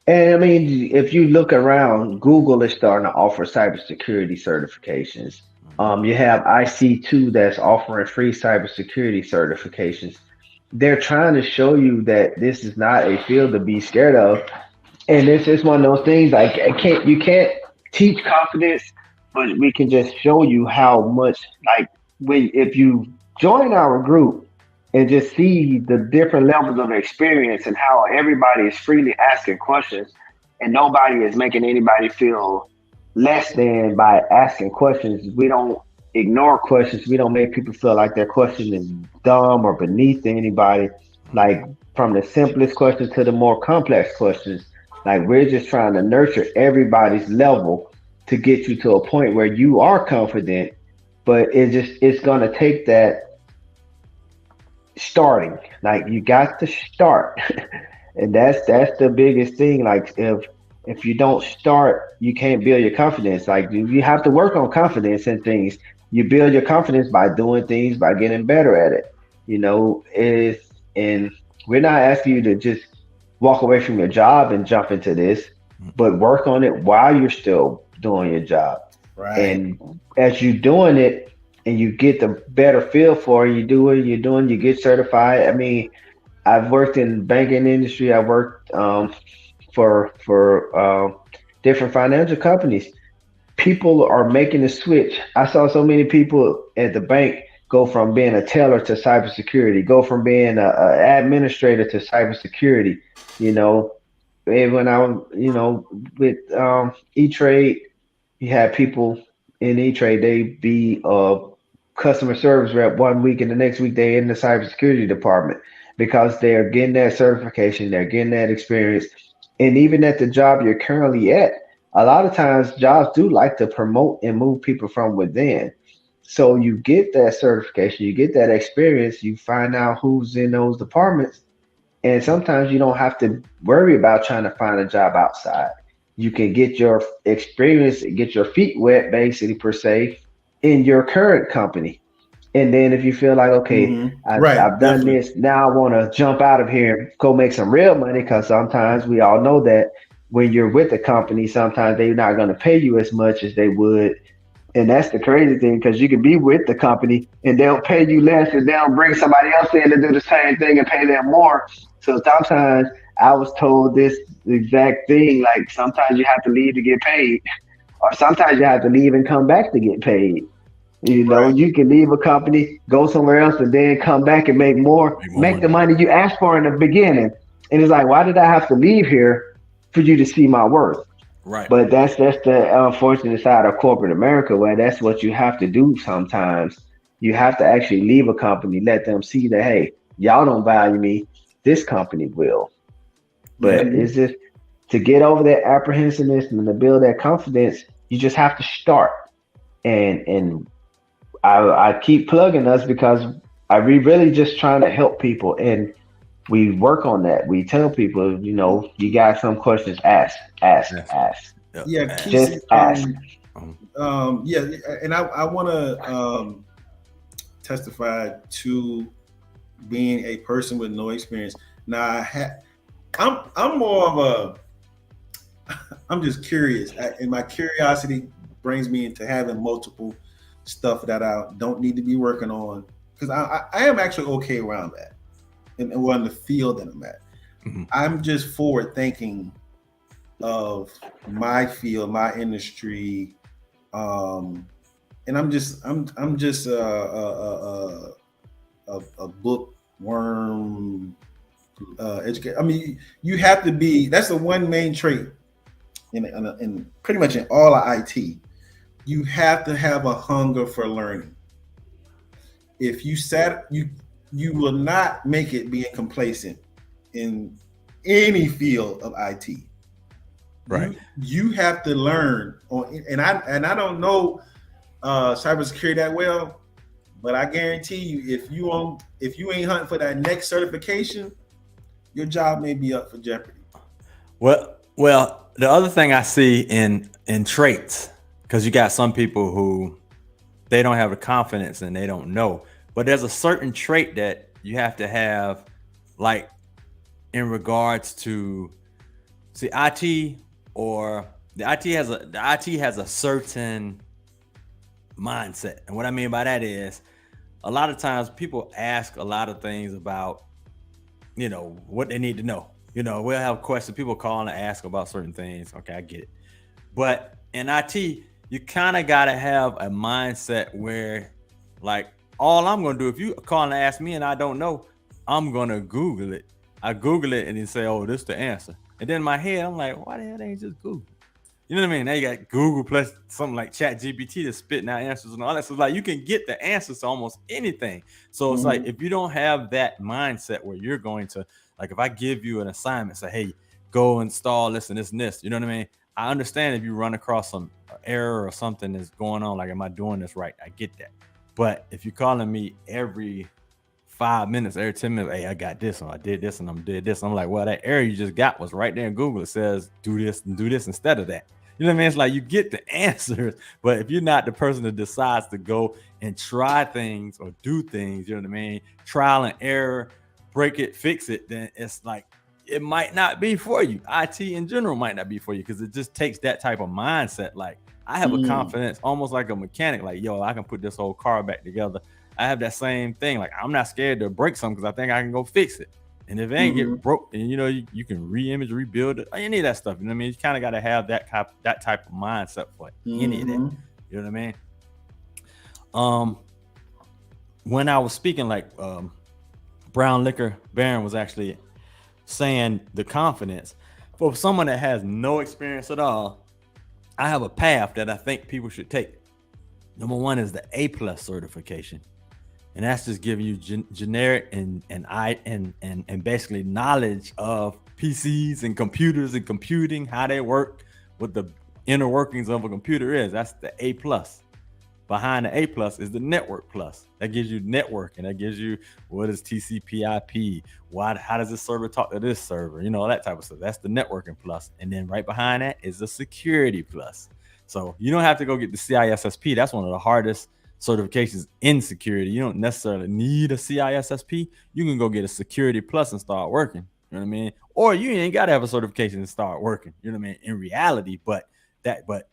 I mean, if you look around, Google is starting to offer cybersecurity certifications. You have IC2 that's offering free cybersecurity certifications. They're trying to show you that this is not a field to be scared of. And it's just one of those things, like you can't teach confidence, but we can just show you how much, like, when if you join our group and just see the different levels of experience and how everybody is freely asking questions and nobody is making anybody feel less than by asking questions. We don't ignore questions. We don't make people feel like their question is dumb or beneath anybody. Like, from the simplest questions to the more complex questions. Like, we're just trying to nurture everybody's level to get you to a point where you are confident, but it's gonna take that starting. Like, you got to start. And that's the biggest thing. Like, if you don't start, you can't build your confidence. Like, you have to work on confidence and things. You build your confidence by doing things, by getting better at it. And we're not asking you to just walk away from your job and jump into this, but work on it while you're still doing your job. Right. And as you're doing it and you get the better feel for it, you get certified. I mean, I've worked in banking industry. I worked for different financial companies. People are making the switch. I saw so many people at the bank go from being a teller to cybersecurity, go from being a administrator to cybersecurity. And when I was, with E-Trade, you had people in E-Trade, they be a customer service rep one week and the next week they in the cybersecurity department because they're getting that certification, they're getting that experience. And even at the job you're currently at, a lot of times jobs do like to promote and move people from within. So you get that certification, you get that experience, you find out who's in those departments. And sometimes you don't have to worry about trying to find a job outside. You can get your experience, get your feet wet, basically, per se, in your current company. And then if you feel like, okay, I've done definitely. this, now I want to jump out of here and go make some real money, because sometimes we all know that when you're with a company, sometimes they're not going to pay you as much as they would. And that's the crazy thing, because you can be with the company and they'll pay you less and they'll bring somebody else in to do the same thing and pay them more. So sometimes I was told this exact thing, like sometimes you have to leave to get paid, or sometimes you have to leave and come back to get paid. Right. You can leave a company, go somewhere else, and then come back and make the money you asked for in the beginning. And it's like, why did I have to leave here for you to see my worth? Right. But that's the unfortunate side of corporate America, where that's what you have to do sometimes. You have to actually leave a company, let them see that, hey, y'all don't value me, this company will. But it's just, to get over that apprehensiveness and to build that confidence, you just have to start. And I keep plugging us because we really just trying to help people, and we work on that. We tell people, you got some questions, ask. Yeah, just ask. Yeah, and I want to testify to being a person with no experience. Now, I'm more of I'm just curious, and my curiosity brings me into having multiple stuff that I don't need to be working on, because I am actually okay around that and in the field that I'm at. Mm-hmm. I'm just forward thinking of my field, my industry, and I'm just a bookworm educator. I mean, you have to be. That's the one main trait in pretty much in all of IT. You have to have a hunger for learning. If you will not make it being complacent in any field of IT. Right. You have to learn on, and I don't know cybersecurity that well, but I guarantee you, if you ain't hunting for that next certification, your job may be up for jeopardy. Well, the other thing I see in traits, because you got some people who they don't have the confidence and they don't know, but there's a certain trait that you have to have, like in regards to, see, IT, or the IT has a certain mindset. And what I mean by that is, a lot of times people ask a lot of things about, what they need to know. We'll have questions, people call and ask about certain things. Okay, I get it. But in IT, you kind of got to have a mindset where, like, all I'm going to do, if you call and ask me and I don't know, I'm going to Google it. I Google it and then say, oh, this is the answer. And then in my head, I'm like, why the hell they ain't just Google? You know what I mean? Now you got Google plus something like ChatGPT that's spitting out answers and all that. So like you can get the answers to almost anything. So it's like, if you don't have that mindset where you're going to, like, if I give you an assignment, say, hey, go install this and this and this, you know what I mean? I understand if you run across some error or something that's going on, like, am I doing this right? I get that. But if you're calling me every 5 minutes, every 10 minutes, hey, I got this, and I did this, and I did this, I'm like, well, that error you just got was right there in Google. It says do this and do this instead of that. You know what I mean? It's like you get the answers, but if you're not the person that decides to go and try things or do things, you know what I mean? Trial and error, break it, fix it, then it's like, it might not be for you. IT in general might not be for you, because it just takes that type of mindset. Like, I have a confidence, almost like a mechanic, like, yo, I can put this whole car back together. I have that same thing. Like, I'm not scared to break something because I think I can go fix it. And if it ain't get broke, and you can reimage, rebuild it, any of that stuff. You know what I mean? You kind of got to have that type of mindset for any of that. You know what I mean? When I was speaking, like, Brown Liquor Baron was actually saying the confidence for someone that has no experience at all. I have a path that I think people should take. Number one is the A+ certification. And that's just giving you generic and basically knowledge of PCs and computers and computing, how they work, what the inner workings of a computer is. That's the A+. Behind the A+ is the Network Plus. That gives you networking. That gives you, what is TCP/IP? How does this server talk to this server? All that type of stuff. That's the Networking Plus. And then right behind that is the Security Plus. So you don't have to go get the CISSP. That's one of the hardest certifications in security. You don't necessarily need a CISSP. You can go get a Security Plus and start working. You know what I mean? Or you ain't got to have a certification and start working. You know what I mean? In reality, but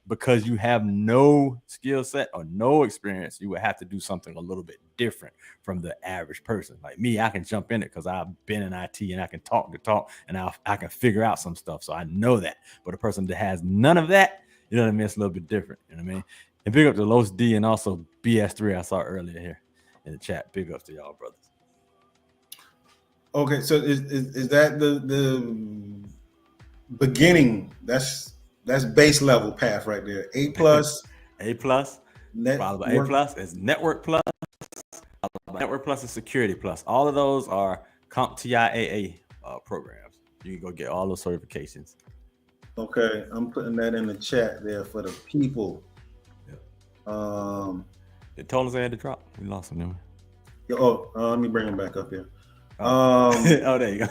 because you have no skill set or no experience, you would have to do something a little bit different from the average person. Like me, I can jump in it because I've been in IT and I can talk the talk and I can figure out some stuff. So I know that. But a person that has none of that, you know what I mean? It's a little bit different. You know what I mean? And big up to Los D and also BS3 I saw earlier here in the chat. Big up to y'all, brothers. Okay, so is that the beginning? That's base level path right there. A+, A+, followed by A+ is Network Plus, Network Plus is Security Plus. All of those are CompTIA programs. You can go get all those certifications. Okay, I'm putting that in the chat there for the people. It told us they had to drop. We lost him. Let me bring him back up here. Oh, there you go.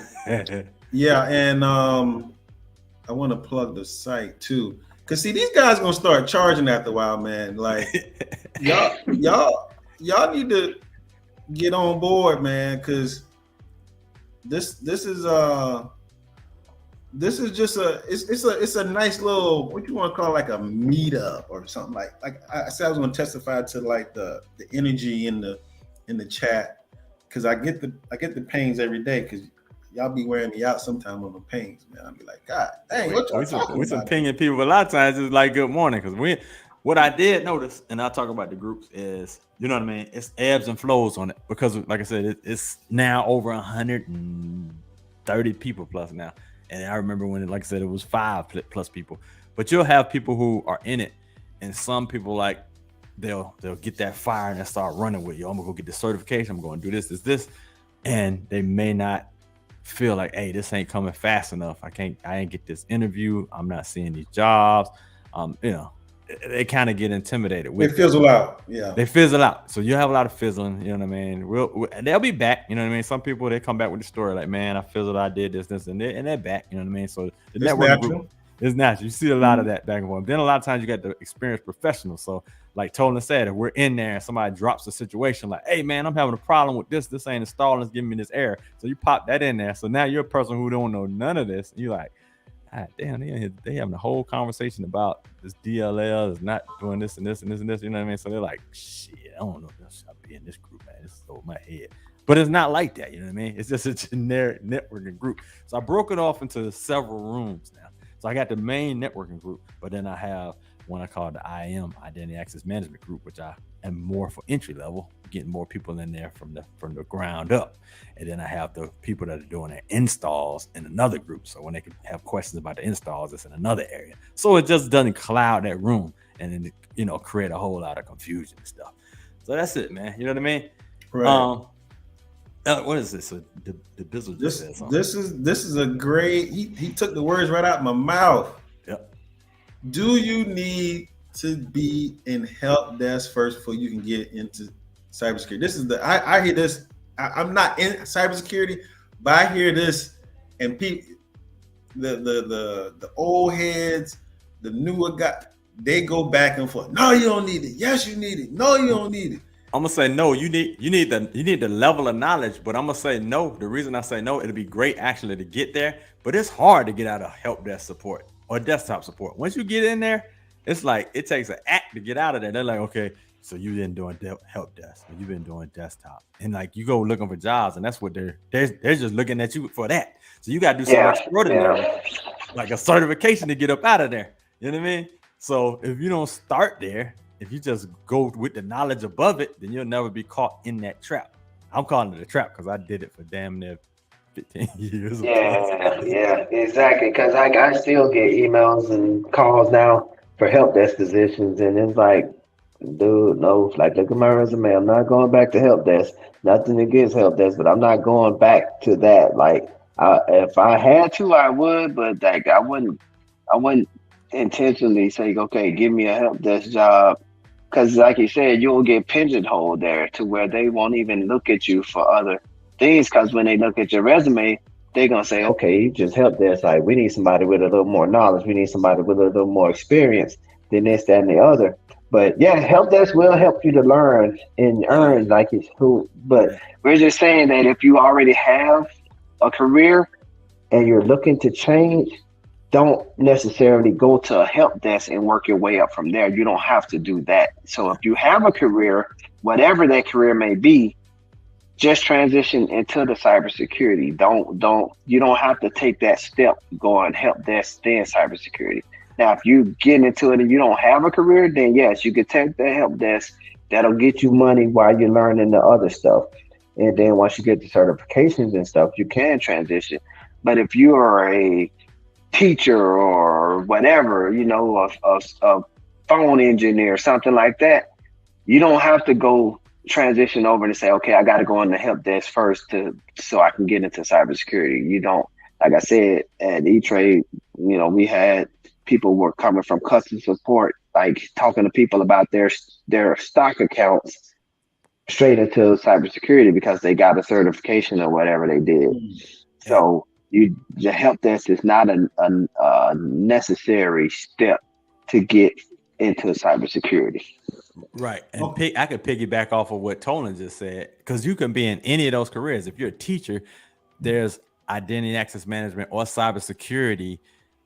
Yeah, and I want to plug the site too, cause see, these guys gonna start charging after a while, man. Like y'all need to get on board, man, cause this is this is just it's a nice little, what you want to call, like a meetup or something. Like I said, I was going to testify to like the energy in the chat, because I get the pains every day, because y'all be wearing me out sometime on the pains, man. I'll be like, God dang, what y'all talking we about? pinging people a lot of times. It's like good morning, because what I did notice, and I'll talk about the groups, is, you know what I mean, it's ebbs and flows on it, because like I said, it's now over 130 people plus now. And I remember when, like I said, it was 5 plus people. But you'll have people who are in it, and some people, like, they'll get that fire and they'll start running with you. I'm gonna go get the certification. I'm going to do this, and they may not feel like, hey, this ain't coming fast enough. I ain't get this interview. I'm not seeing these jobs. They kind of get intimidated. They fizzle out. Yeah, they fizzle out. So you have a lot of fizzling. You know what I mean? They'll be back. You know what I mean? Some people, they come back with the story like, man, I fizzled. I did this, and they're back. You know what I mean? So the network group is natural. You see a lot of that back and forth. Then a lot of times you got the experienced professionals. So like Tolan said, if we're in there and somebody drops a situation like, hey man, I'm having a problem with this. This ain't installing. It's giving me this error. So you pop that in there. So now you're a person who don't know none of this. And you're like, God damn, they having a whole conversation about this DLL is not doing this and this and this and this. You know what I mean? So they're like, shit, I don't know if I should be in this group, man. This is over my head. But it's not like that. You know what I mean? It's just a generic networking group. So I broke it off into several rooms now. So I got the main networking group, but then I have one I call the IAM, Identity Access Management Group, which I am more for entry level, getting more people in there from the ground up. And then I have the people that are doing their installs in another group. So when they can have questions about the installs, it's in another area. So it just doesn't cloud that room and then, create a whole lot of confusion and stuff. So that's it, man. You know what I mean? Right. What is this? The Bizzle just said something. This is a great. He took the words right out my mouth. Yep. Do you need to be in help desk first before you can get into cybersecurity? This is I hear this. I'm not in cybersecurity, but I hear this, and people, the old heads, the newer guys, they go back and forth. No, you don't need it. Yes, you need it. No, you don't need it. I'm gonna say no. You need the level of knowledge, but I'm gonna say no. The reason I say no, it'll be great actually to get there, but it's hard to get out of help desk support or desktop support. Once you get in there, it's like it takes an act to get out of there. They're like, okay, so you've been doing help desk, or you've been doing desktop, and like you go looking for jobs, and that's what they're just looking at you for that. So you gotta do something extraordinary, like a certification to get up out of there. You know what I mean? So if you don't start there, if you just go with the knowledge above it, then you'll never be caught in that trap. I'm calling it a trap because I did it for damn near 15 years. Yeah, exactly. Because I still get emails and calls now for help desk positions, and it's like, dude, no, like look at my resume. I'm not going back to help desk. Nothing against help desk, but I'm not going back to that. Like, if I had to, I would, but like I wouldn't intentionally say, okay, give me a help desk job. Because like you said, you'll get pigeonholed there to where they won't even look at you for other things. Because when they look at your resume, they're going to say, okay, you just help desk. Like, we need somebody with a little more knowledge. We need somebody with a little more experience than this, that, and the other. But yeah, help desk will help you to learn and earn like it's who. But we're just saying that if you already have a career and you're looking to change, don't necessarily go to a help desk and work your way up from there. You don't have to do that. So if you have a career, whatever that career may be, just transition into the cybersecurity. You don't have to take that step going help desk then cybersecurity. Now, if you get into it and you don't have a career, then yes, you can take that help desk. That'll get you money while you're learning the other stuff. And then once you get the certifications and stuff, you can transition. But if you are a teacher or whatever, a phone engineer, something like that, you don't have to go transition over and say, okay, I got to go on the help desk first so I can get into cybersecurity. You don't, like I said, at E-Trade, we had people were coming from customer support, like talking to people about their stock accounts straight into cybersecurity because they got a certification or whatever they did. So the help desk is not a necessary step to get into cybersecurity. Right. And I could piggyback off of what Tolan just said, because you can be in any of those careers. If you're a teacher, there's identity access management or cybersecurity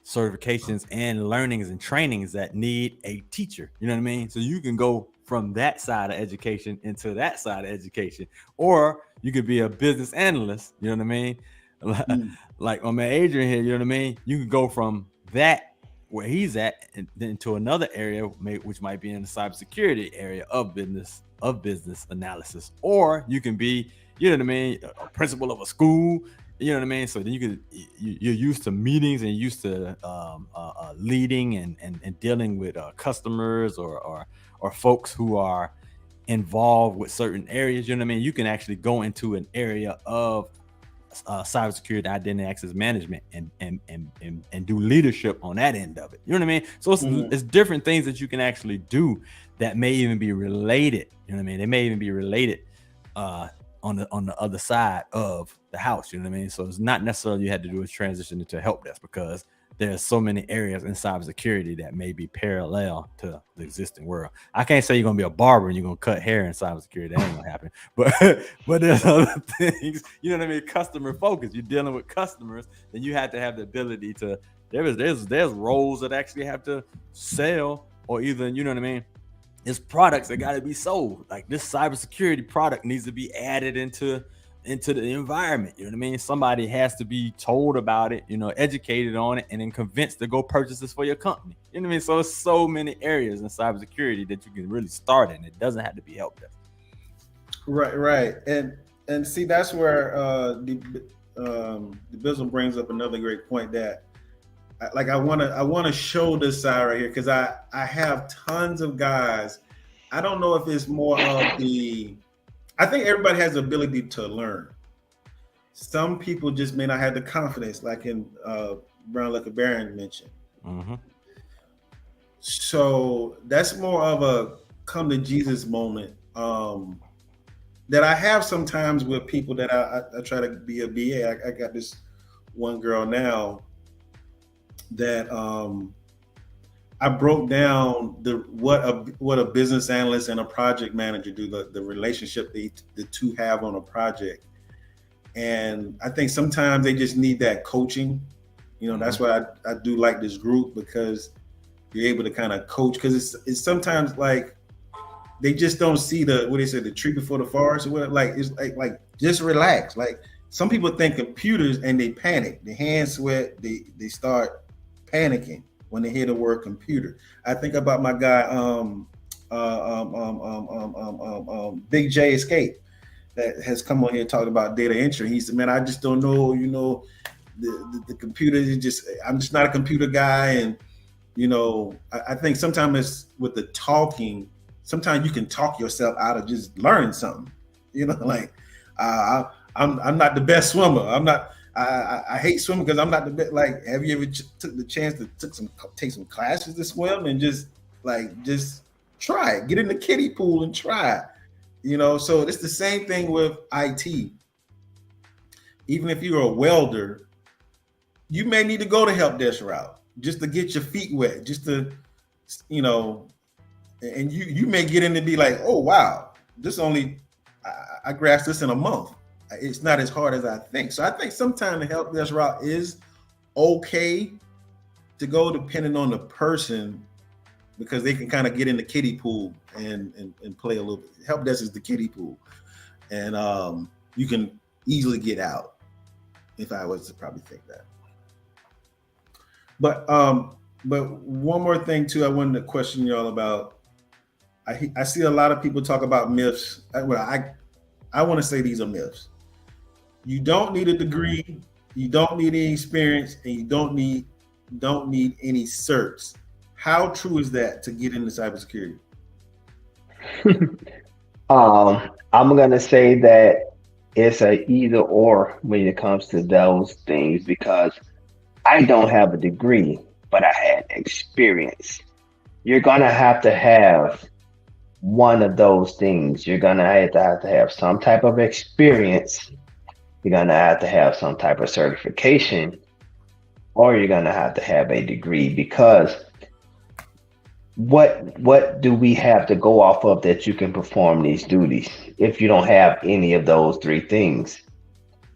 certifications and learnings and trainings that need a teacher. You know what I mean? So you can go from that side of education into that side of education, or you could be a business analyst. You know what I mean? Like my man Adrian here, you know what I mean? You can go from that where he's at and then to another area, which might be in the cybersecurity area of business analysis, or you can be, you know what I mean, a principal of a school. You know what I mean? So then you're used to meetings and used to leading and dealing with customers or folks who are involved with certain areas. You know what I mean? You can actually go into an area of cybersecurity, identity access management, and do leadership on that end of it. You know what I mean? So it's different things that you can actually do that may even be related. You know what I mean? They may even be related on the other side of the house. You know what I mean? So it's not necessarily you had to do a transition into help desk, because there's so many areas in cybersecurity that may be parallel to the existing world. I can't say you're gonna be a barber and you're gonna cut hair in cybersecurity. That ain't gonna happen. But there's other things. You know what I mean? Customer focus. You're dealing with customers, then you have to have the ability to. There's roles that actually have to sell, or even, you know what I mean, it's products that got to be sold. Like this cybersecurity product needs to be added into the environment. You know what I mean? Somebody has to be told about it, you know, educated on it, and then convinced to go purchase this for your company. You know what I mean? So it's so many areas in cybersecurity that you can really start in. It doesn't have to be help desk. Right. And see, that's where the Bizzle brings up another great point that I want to show this side right here, because I have tons of guys. I don't know if it's more of I think everybody has the ability to learn. Some people just may not have the confidence, like in Brown Liquor Baron mentioned. Mm-hmm. So that's more of a come to Jesus moment that I have sometimes with people that I try to be a BA. I got this one girl now that I broke down what a business analyst and a project manager do, the relationship the two have on a project. And I think sometimes they just need that coaching. You know, that's why I do like this group, because you're able to kind of coach, because it's sometimes like they just don't see the tree before the forest or whatever. Like it's like just relax. Like some people think computers and they panic, their hands sweat, they start panicking when they hear the word computer. I think about my guy, Big J Escape, that has come on here and talked about data entry. He said, "Man, I just don't know. You know, the computer is just. I'm just not a computer guy." And you know, I think sometimes it's with the talking. Sometimes you can talk yourself out of just learning something. You know, like I'm not the best swimmer. I'm not. I hate swimming because I'm not the best. Like, have you ever took the chance to take some classes to swim and just try it? Get in the kiddie pool and try it. You know, so it's the same thing with IT. Even if you're a welder, you may need to go the help desk route just to get your feet wet, just to, you know, and you may get in and be like, oh wow, I grasped this in a month. It's not as hard as I think. So I think sometimes the help desk route is okay to go, depending on the person, because they can kind of get in the kiddie pool and play a little bit. Help desk is the kiddie pool, and you can easily get out, if I was to probably think that. But one more thing too, I wanted to question y'all about. I see a lot of people talk about myths. I want to say these are myths. You don't need a degree, you don't need any experience, and you don't need any certs. How true is that to get into cybersecurity? I'm gonna say that it's a either or when it comes to those things, because I don't have a degree, but I had experience. You're gonna have to have one of those things. You're gonna have to have some type of experience. You're gonna have to have some type of certification, or you're gonna have to have a degree, because what do we have to go off of that you can perform these duties if you don't have any of those three things?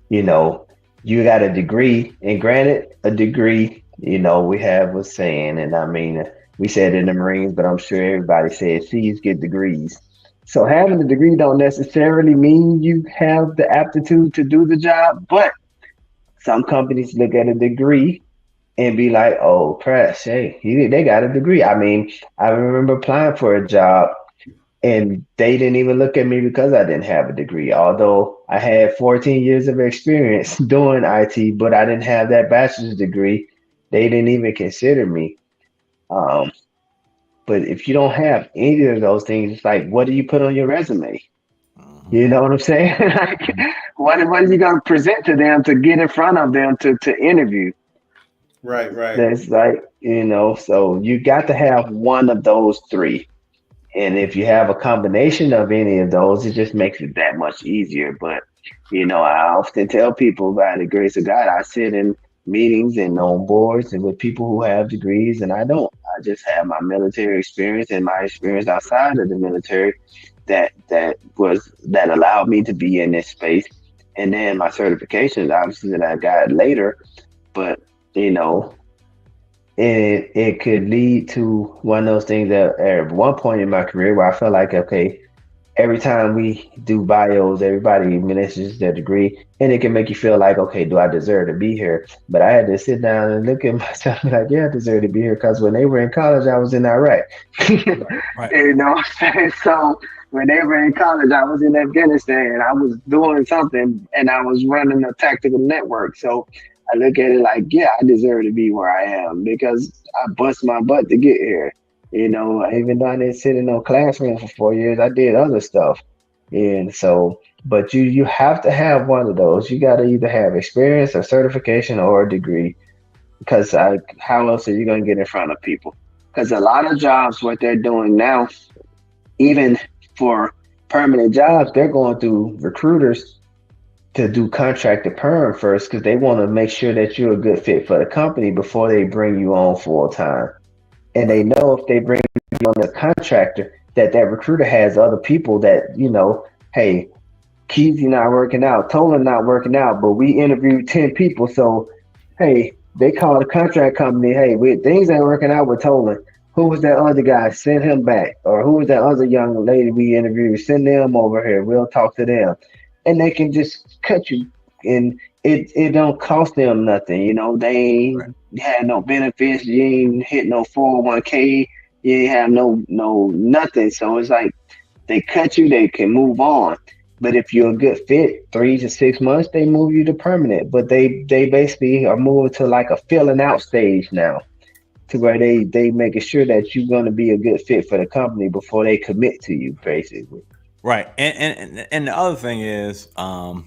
You know, you got a degree, and granted, a degree, we have a saying, and I mean, we said in the Marines, but I'm sure everybody says C's get degrees. So having a degree don't necessarily mean you have the aptitude to do the job, but some companies look at a degree and be like, "Oh, press, hey, they got a degree." I mean, I remember applying for a job and they didn't even look at me because I didn't have a degree. Although I had 14 years of experience doing IT, but I didn't have that bachelor's degree. They didn't even consider me. Um, but if you don't have any of those things, it's like, what do you put on your resume? You know what I'm saying? Like, what are you going to present to them to get in front of them to interview? Right, right. That's like, so you got to have one of those three. And if you have a combination of any of those, it just makes it that much easier. But, I often tell people, by the grace of God, I sit in meetings and on boards and with people who have degrees, and I don't. I just have my military experience and my experience outside of the military that allowed me to be in this space. And then my certifications, obviously, that I got later. But, it could lead to one of those things that at one point in my career where I felt like, okay, every time we do bios, everybody mentions their degree, and it can make you feel like, okay, do I deserve to be here? But I had to sit down and look at myself and like, yeah, I deserve to be here because when they were in college, I was in Iraq. Right. So when they were in college, I was in Afghanistan and I was doing something and I was running a tactical network. So I look at it like, yeah, I deserve to be where I am because I bust my butt to get here. Even though I didn't sit in no classroom for 4 years, I did other stuff. And so, but you have to have one of those. You got to either have experience or certification or a degree because how else are you going to get in front of people? Because a lot of jobs, what they're doing now, even for permanent jobs, they're going through recruiters to do contract to perm first because they want to make sure that you're a good fit for the company before they bring you on full time. And they know if they bring you on as a contractor, that recruiter has other people that, hey, Keezy not working out, Tolan not working out, but we interviewed 10 people. So, hey, they call the contract company, hey, things ain't working out with Tolan. Who was that other guy? Send him back. Or who was that other young lady we interviewed? Send them over here. We'll talk to them. And they can just cut you, and it don't cost them nothing. They ain't had no benefits. You ain't hit no 401k. You ain't have no nothing. So it's like they cut you, they can move on. But if you're a good fit, 3 to 6 months, they move you to permanent. But they basically are moving to like a filling out stage now, to where they making sure that you're going to be a good fit for the company before they commit to you, basically. Right. And the other thing is, when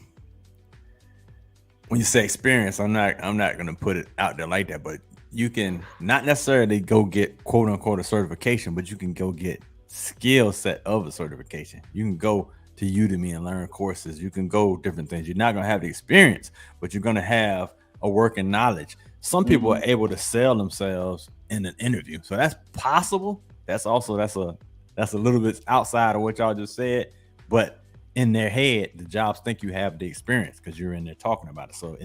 you say experience, I'm not going to put it out there like that, but you can not necessarily go get quote unquote a certification, but you can go get skill set of a certification. You can go to Udemy and learn courses. You can go different things. You're not going to have the experience, but you're going to have a working knowledge. Some people are able to sell themselves in an interview. So that's possible. That's a little bit outside of what y'all just said, but in their head, the jobs think you have the experience because you're in there talking about it. So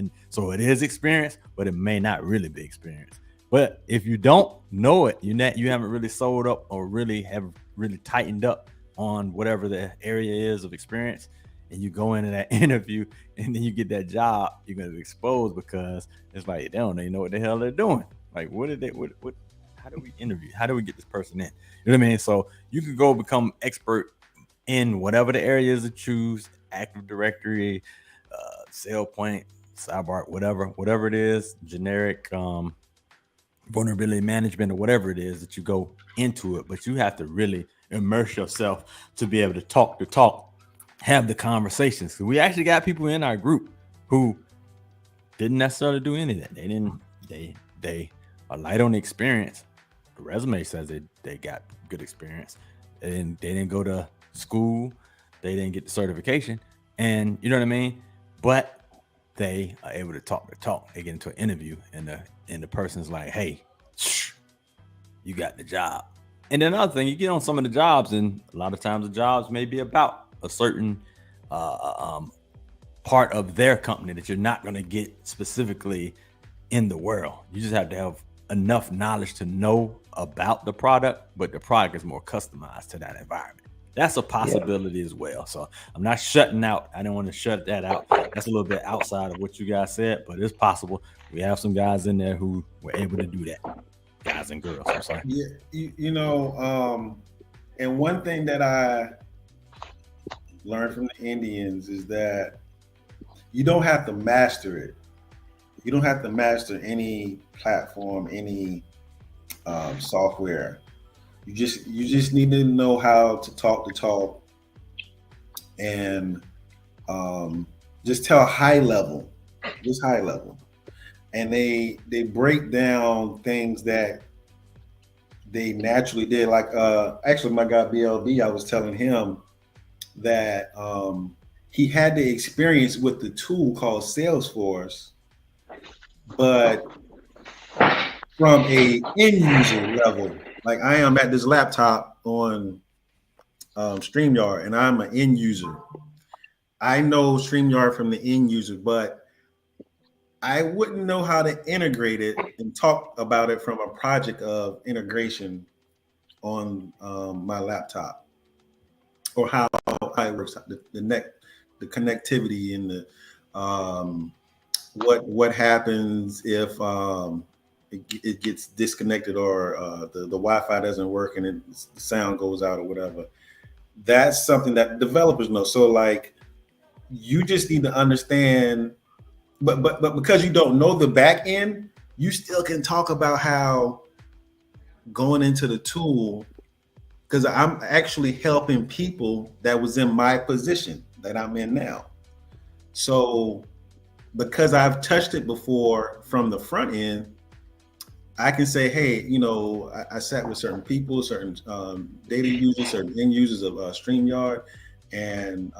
it is experience, but it may not really be experience. But if you don't know it, you haven't really sold up or really have really tightened up on whatever the area is of experience, and you go into that interview and then you get that job, you're gonna be exposed because it's like they don't even know what the hell they're doing. Like, what how do we interview? How do we get this person in? You know what I mean? So you can go become expert in whatever the area is to choose, Active Directory, SailPoint, CyberArk, whatever it is, generic vulnerability management or whatever it is that you go into it. But you have to really immerse yourself to be able to talk, have the conversations. So we actually got people in our group who didn't necessarily do any of that. They are light on the experience. The resume says they got good experience, and they didn't go to school, they didn't get the certification, and you know what I mean. But they are able to talk. They get into an interview, and the person's like, "Hey, you got the job." And then another thing, you get on some of the jobs, and a lot of times the jobs may be about a certain part part of their company that you're not going to get specifically in the world. You just have to have enough knowledge to know about the product, but the product is more customized to that environment. That's a possibility as well. So I'm not shutting out. I don't want to shut that out. That's a little bit outside of what you guys said, but it's possible. We have some guys in there who were able to do that. Guys and girls, I'm sorry. Yeah, you know, and one thing that I learned from the Indians is that you don't have to master it. You don't have to master any platform, any software. You just need to know how to talk the talk and just tell high level, and they break down things that they naturally did. Like actually, my guy BLB, I was telling him that he had the experience with the tool called Salesforce, but from a end user level. Like I am at this laptop on StreamYard, and I'm an end user. I know StreamYard from the end user, but I wouldn't know how to integrate it and talk about it from a project of integration on my laptop, or how it works, the connectivity and the what happens if it gets disconnected, or the Wi-Fi doesn't work and the sound goes out or whatever. That's something that developers know. So like, you just need to understand, but because you don't know the back end, you still can talk about how going into the tool, because I'm actually helping people that was in my position that I'm in now. So because I've touched it before from the front end, I can say, hey, you know, I sat with certain people, certain data users, certain end users of StreamYard, and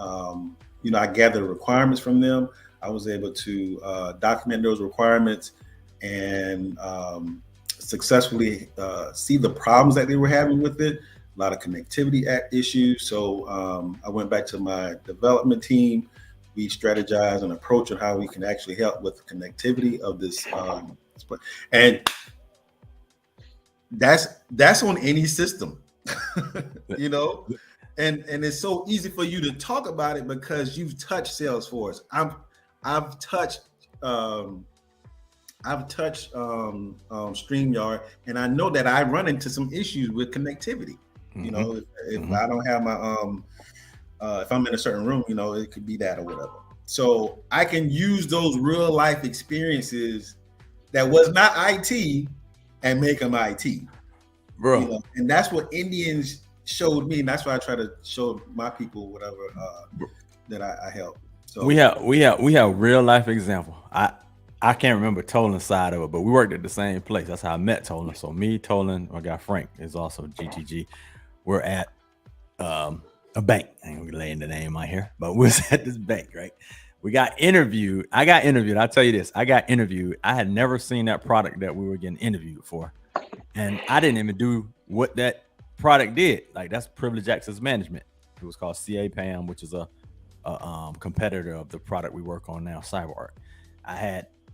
you know, I gathered requirements from them. I was able to document those requirements and successfully see the problems that they were having with it. A lot of connectivity issues. So I went back to my development team. We strategized an approach on how we can actually help with the connectivity of this, and that's on any system, you know, and it's so easy for you to talk about it because you've touched Salesforce. I've touched StreamYard, and I know that I run into some issues with connectivity. Mm-hmm. You know, if I don't have my if I'm in a certain room, you know, it could be that or whatever. So I can use those real life experiences that was not IT and make them IT, bro. You know? And that's what Indians showed me, and that's why I try to show my people whatever that I help. So we have real life example. I can't remember Tolan's side of it, but we worked at the same place. That's how I met Tolan. So me, Tolan, my guy Frank is also GTG. We're at a bank. I ain't gonna lay in the name out here, but we was at this bank, right? We got interviewed. I got interviewed. I'll tell you this. I got interviewed. I had never seen that product that we were getting interviewed for. And I didn't even do what that product did. Like, that's privileged access management. It was called CA-PAM, which is a competitor of the product we work on now, CyberArk.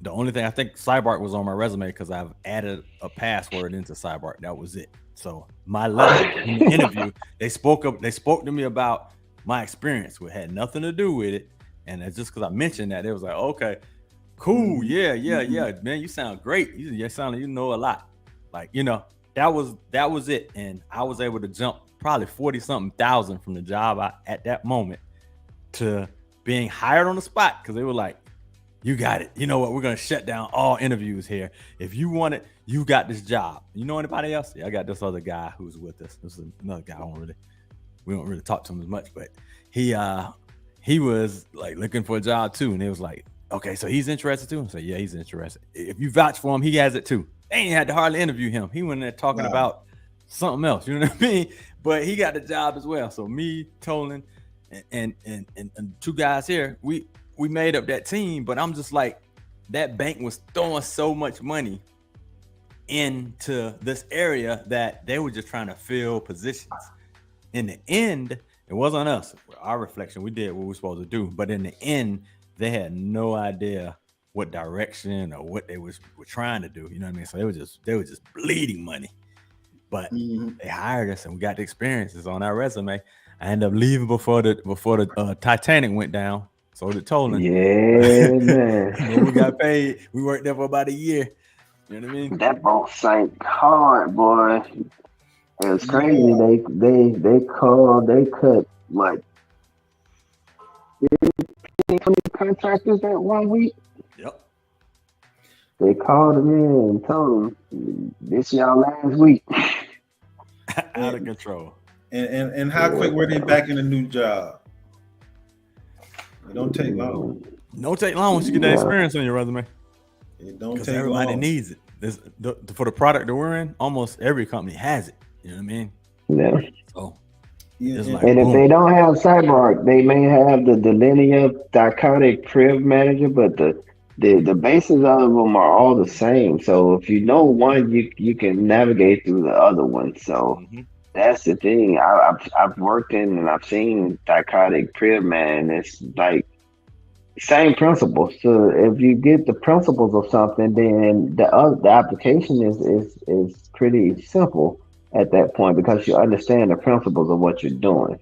The only thing, I think CyberArk was on my resume because I've added a password into CyberArk. That was it. So my level in the interview, they spoke to me about my experience, which had nothing to do with it. And it's just because I mentioned that, it was like, okay, cool, yeah, man, you sound great. You sound like you know a lot. Like, you know, that was it. And I was able to jump probably 40-something thousand from the job at that moment to being hired on the spot, because they were like, you got it. You know what? We're going to shut down all interviews here. If you want it, you got this job. You know anybody else? Yeah, I got this other guy who's with us. This is another guy. We don't really talk to him as much, but he was like looking for a job too. And it was like, okay, so he's interested too. I said, yeah, he's interested. If you vouch for him, he has it too. They ain't had to hardly interview him. He went in there talking about something else. You know what I mean? But he got the job as well. So me, Tolan, and two guys here, we made up that team. But I'm just like, that bank was throwing so much money into this area that they were just trying to fill positions. In the end, it wasn't us. Our reflection, we did what we were supposed to do. But in the end, they had no idea what direction or what they were trying to do. You know what I mean? So they were just bleeding money. But they hired us and we got the experiences on our resume. I ended up leaving before the Titanic went down. So did Tolan. Yeah, man. When we got paid, we worked there for about a year. You know what I mean? That boat sank hard, boy. It was crazy. They cut like 15, 20 contractors that 1 week. Yep. They called them in and told them, this y'all last week. Out of control. And how quick were they back in a new job? It don't take long. Don't take long once you get that experience on your resume. It don't Because take everybody long. needs it. For the product that we're in, almost every company has it. You know what I mean? Yeah. So Yeah, it's and- like, And if boom. they don't have CyberArk, they may have the linear dichotic Priv manager, but the bases of them are all the same. So if you know one, you can navigate through the other one. So Mhm. that's the thing. I've worked in and I've seen dichotic Priv man. It's like same principle. So if you get the principles of something, then the application is pretty simple at that point because you understand the principles of what you're doing.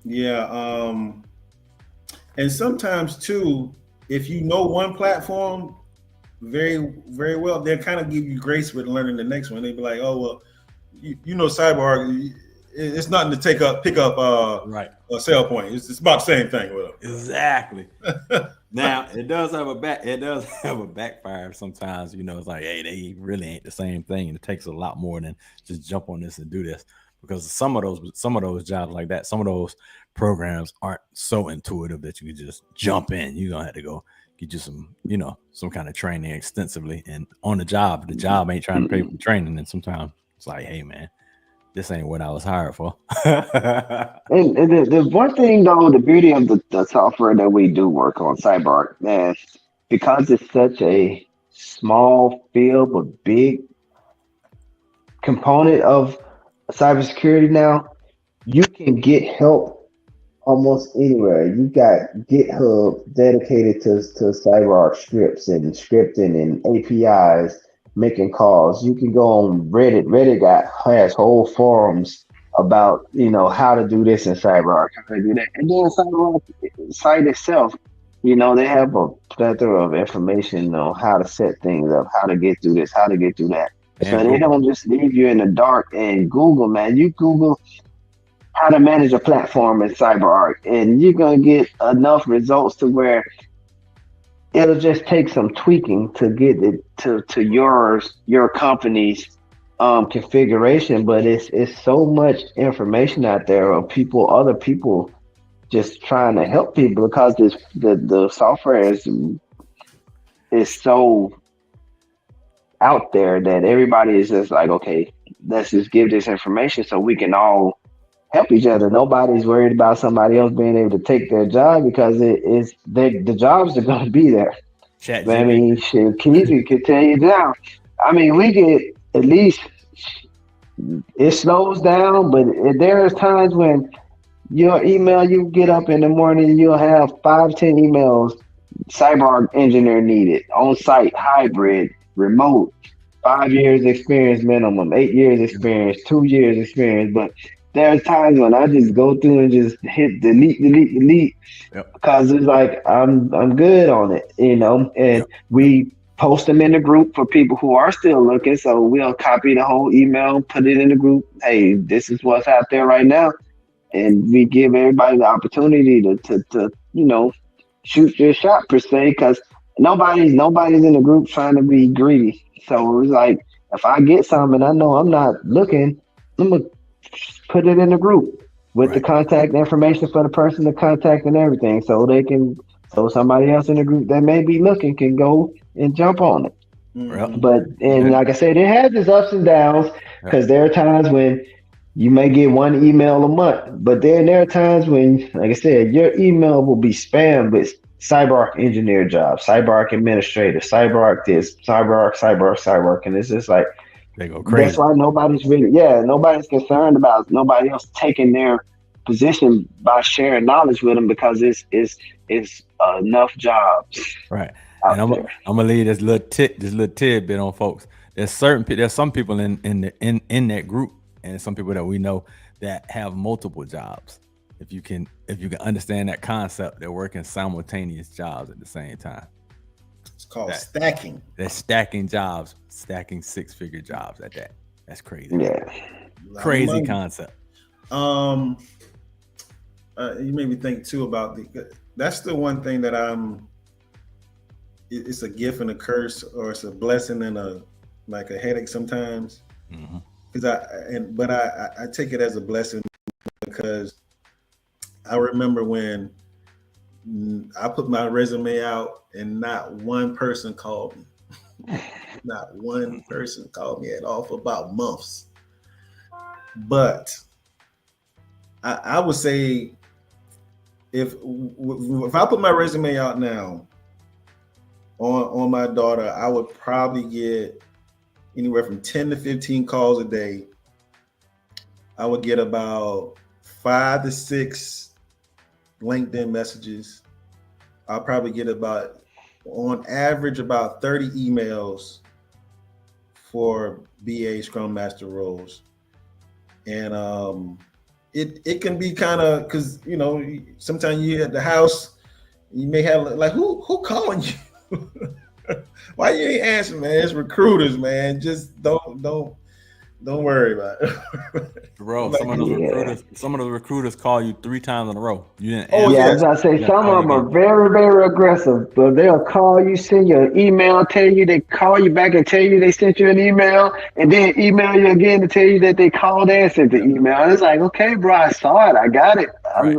Yeah. And sometimes too, if you know one platform very, very well, they'll kind of give you grace with learning the next one. They'll be like, oh, well, you know, CyberArk, it's nothing to pick up Right. a sell point. It's about the same thing with them. Exactly. Now it does have a backfire sometimes. You know, it's like, hey, they really ain't the same thing. And it takes a lot more than just jump on this and do this. Because some of those jobs like that, some of those programs aren't so intuitive that you can just jump in. You're gonna have to go get you some kind of training extensively and on the job ain't trying to pay for the training. And sometimes it's like, hey man, this ain't what I was hired for. And the one thing though, the beauty of the software that we do work on, CyberArk, man, because it's such a small field but big component of cybersecurity now, you can get help almost anywhere. You got GitHub dedicated to CyberArk scripts and scripting and APIs, making calls. You can go on Reddit. Reddit has whole forums about how to do this in CyberArk, how to do that, and then CyberArk site itself. They have a plethora of information on how to set things up, how to get through this, how to get through that. So they don't just leave you in the dark. And Google, man, you Google how to manage a platform in CyberArk, and you're gonna get enough results to where it'll just take some tweaking to get it to your company's configuration. But it's so much information out there of other people just trying to help people because the software is so out there that everybody is just like, okay, let's just give this information so we can all help each other. Nobody's worried about somebody else being able to take their job because the jobs are going to be there. I mean, shit, Keith could tell you now. I mean, we get at least it slows down, but there's times when your email, you get up in the morning, you'll have 5-10 emails. CyberArk engineer needed, on site, hybrid, remote, 5 years experience minimum, 8 years experience, 2 years experience. But there's times when I just go through and just hit delete, Yep. because it's like I'm good on it, and Yep. we post them in the group for people who are still looking. So we'll copy the whole email, put it in the group. Hey, this is what's out there right now, and we give everybody the opportunity to shoot your shot per se, because nobody's in the group trying to be greedy. So it's like, if I get something and I know I'm not looking, I'm gonna put it in the group with the contact information for the person to contact and everything, so somebody else in the group that may be looking can go and jump on it. Mhm. But like I said, it has its ups and downs, because there are times when you may get one email a month, but then there are times when, like I said, your email will be spammed with CyberArk engineer job, CyberArk administrator, CyberArk this, CyberArk, and it's just like, they go crazy. that's why nobody's concerned about nobody else taking their position by sharing knowledge with them because it's enough jobs Right. out And I'm there. gonna leave this little tidbit on folks. There's some people in that group, and some people that we know that have multiple jobs. If you can understand that concept, they're working simultaneous jobs at the same time. It's called stacking. They're stacking jobs, stacking 6-figure jobs at that. That's crazy. Yeah. Crazy Money. concept. You made me think too about that's the one thing that it's a gift and a curse, or it's a blessing and a headache sometimes. Because I take it as a blessing, because I remember when I put my resume out and not one person called me. Not one person called me at all for about months. But I would say if I put my resume out now on my daughter, I would probably get anywhere from 10 to 15 calls a day. I would get about 5 to 6 LinkedIn messages. I'll probably get on average, about 30 emails for BA Scrum Master roles. And it can be kind of, because sometimes you at the house, you may have like, who calling you? Why you ain't answering, man? It's recruiters, man. Just don't worry about it. Bro, Like, some of the recruiters call you 3 times in a row. You didn't Oh, answer. Yeah, I yes. was about to say Yeah, some of them call are very, very aggressive, but they'll call you, send you an email, tell you they call you back and tell you they sent you an email, and then email you again to tell you that they called and sent the email. And it's like, okay, bro, I saw it, I got it. Right.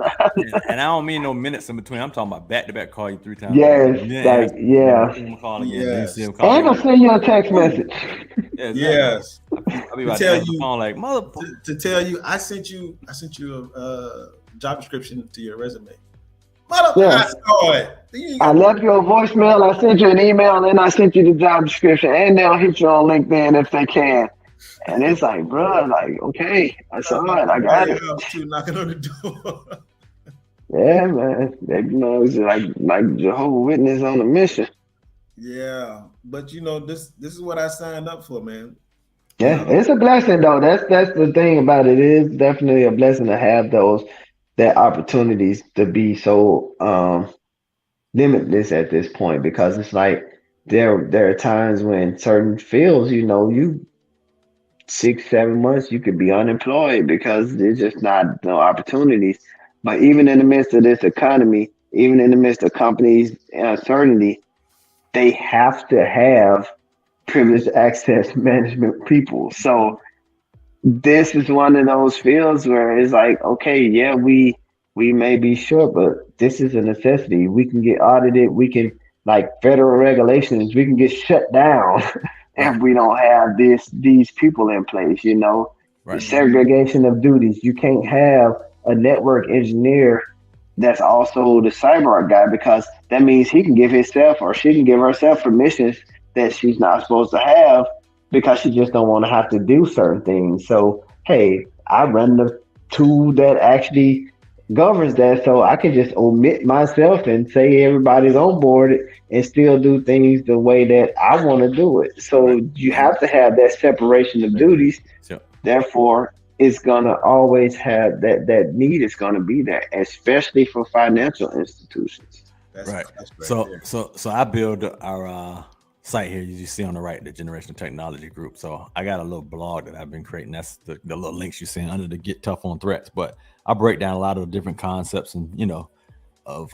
And I don't mean no minutes in between. I'm talking about back-to-back call you 3 times. Yes, You didn't like, answer. yeah. You see him call again. Then you Yes. see him call And they'll again. send you a text message. Yeah, exactly. Yes. I'll be about to tell answer the you- phone like, motherfucker. To tell you, I sent you a job description to your resume. Motherfucker, Yeah. I saw it. You I left you a voicemail, I sent you an email, and I sent you the job description, and they'll hit you on LinkedIn if they can. And it's like, bro, like, okay, I saw it, I got it. House too, knocking on the door. Yeah, man. It's like Jehovah's Witness on a mission. Yeah, but this is what I signed up for, man. Yeah, it's a blessing though. That's the thing about it. It is definitely a blessing to have that opportunities to be so limitless at this point, because it's like there are times when certain fields, you 6-7 months you could be unemployed because there's just not no opportunities. But even in the midst of this economy, even in the midst of companies' uncertainty, they have to have privileged access management people. So this is one of those fields where it's like, okay, yeah, we may be short, but this is a necessity. We can get audited. We can, like federal regulations, we can get shut down if we don't have these people in place, The Right. segregation of duties. You can't have a network engineer that's also the CyberArk guy, because that means he can give himself or she can give herself permissions that she's not supposed to have, because she just don't want to have to do certain things. So, hey, I run the tool that actually governs that, so I can just omit myself and say everybody's on board and still do things the way that I want to do it. So you have to have that separation of duties. Sure. Therefore, it's gonna always have that need is gonna be there, especially for financial institutions. That's Right. right there. So I build our site here. You see on the right, the Generational Technology Group. So I got a little blog that I've been creating. That's the little links you're seeing under the Get Tough on Threats. But I break down a lot of the different concepts and of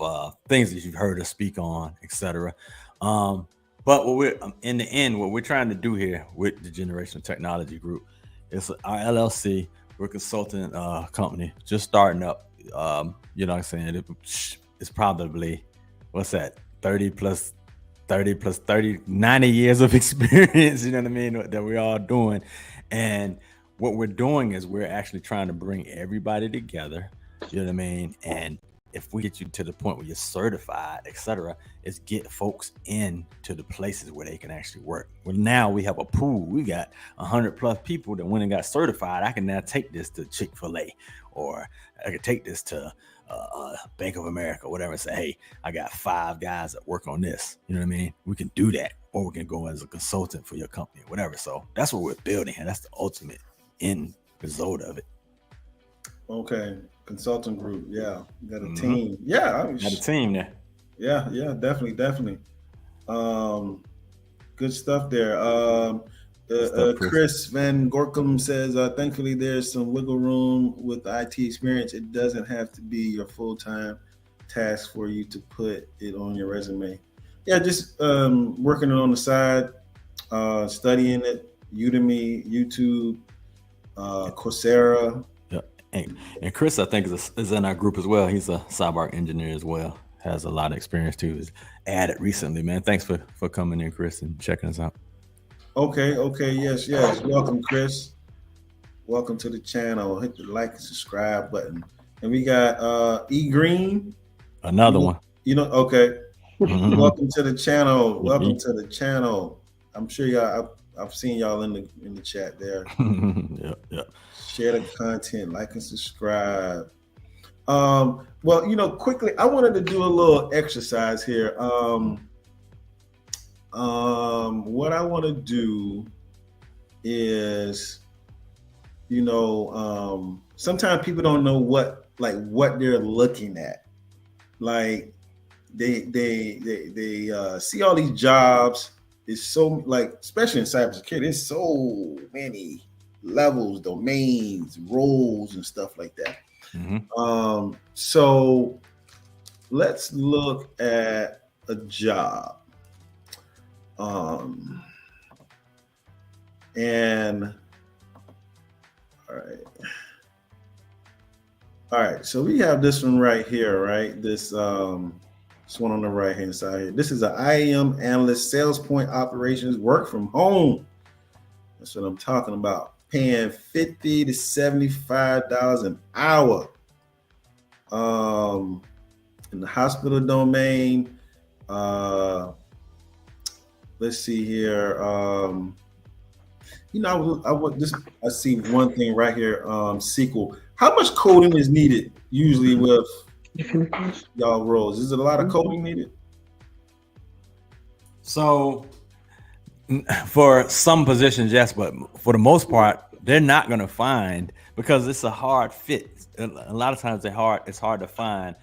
things that you've heard us speak on, etc. But what we're in the end, what we're trying to do here with the Generational Technology Group is our LLC. We're a consulting company just starting up. You know what I'm saying? It's probably, what's that? 30 plus 30, 90 years of experience, you know what I mean, that we're all doing. And what we're doing is we're actually trying to bring everybody together, you know what I mean, and if we get you to the point where you're certified, etc., is get folks into the places where they can actually work. Well, now we have a pool. We got 100+ people that went and got certified. I can now take this to Chick-fil-A, or I can take this to Bank of America, whatever, and say, hey, I got 5 guys that work on this. You know what I mean? We can do that, or we can go as a consultant for your company, whatever. So that's what we're building, and that's the ultimate end result of it. Okay, consulting group. Yeah, you got a team. Yeah, Got a team there. Yeah, definitely. Good stuff there. Chris Van Gorkum says, thankfully there's some wiggle room with IT experience. It doesn't have to be your full-time task for you to put it on your resume. Yeah, just working it on the side, studying it, Udemy, YouTube, Coursera. Yeah, and Chris, I think, is in our group as well. He's a CyberArk engineer as well. Has a lot of experience too. Is added recently, man. Thanks for coming in, Chris, and checking us out. Okay, yes. Welcome, Chris. Welcome to the channel. Hit the like and subscribe button. And we got E Green. Another one. Okay. Welcome to the channel. Welcome to the channel. I'm sure y'all, I've seen y'all in the chat there. Yeah. Share the content, like and subscribe. Well, quickly, I wanted to do a little exercise here. What I want to do is, sometimes people don't know what they're looking at. Like they see all these jobs. It's so, especially in cybersecurity, there's so many levels, domains, roles, and stuff like that. So let's look at a job. And all right. So we have this one right here, right? This one on the right hand side here. This is an IAM analyst, SalesPoint operations, work from home. That's what I'm talking about. Paying $50 to $75 an hour. In the hospital domain. Let's see here. I see one thing right here. SQL. How much coding is needed usually with y'all roles? Is it a lot of coding needed? So for some positions, yes, but for the most part, they're not going to find, because it's a hard fit. A lot of times it's hard to find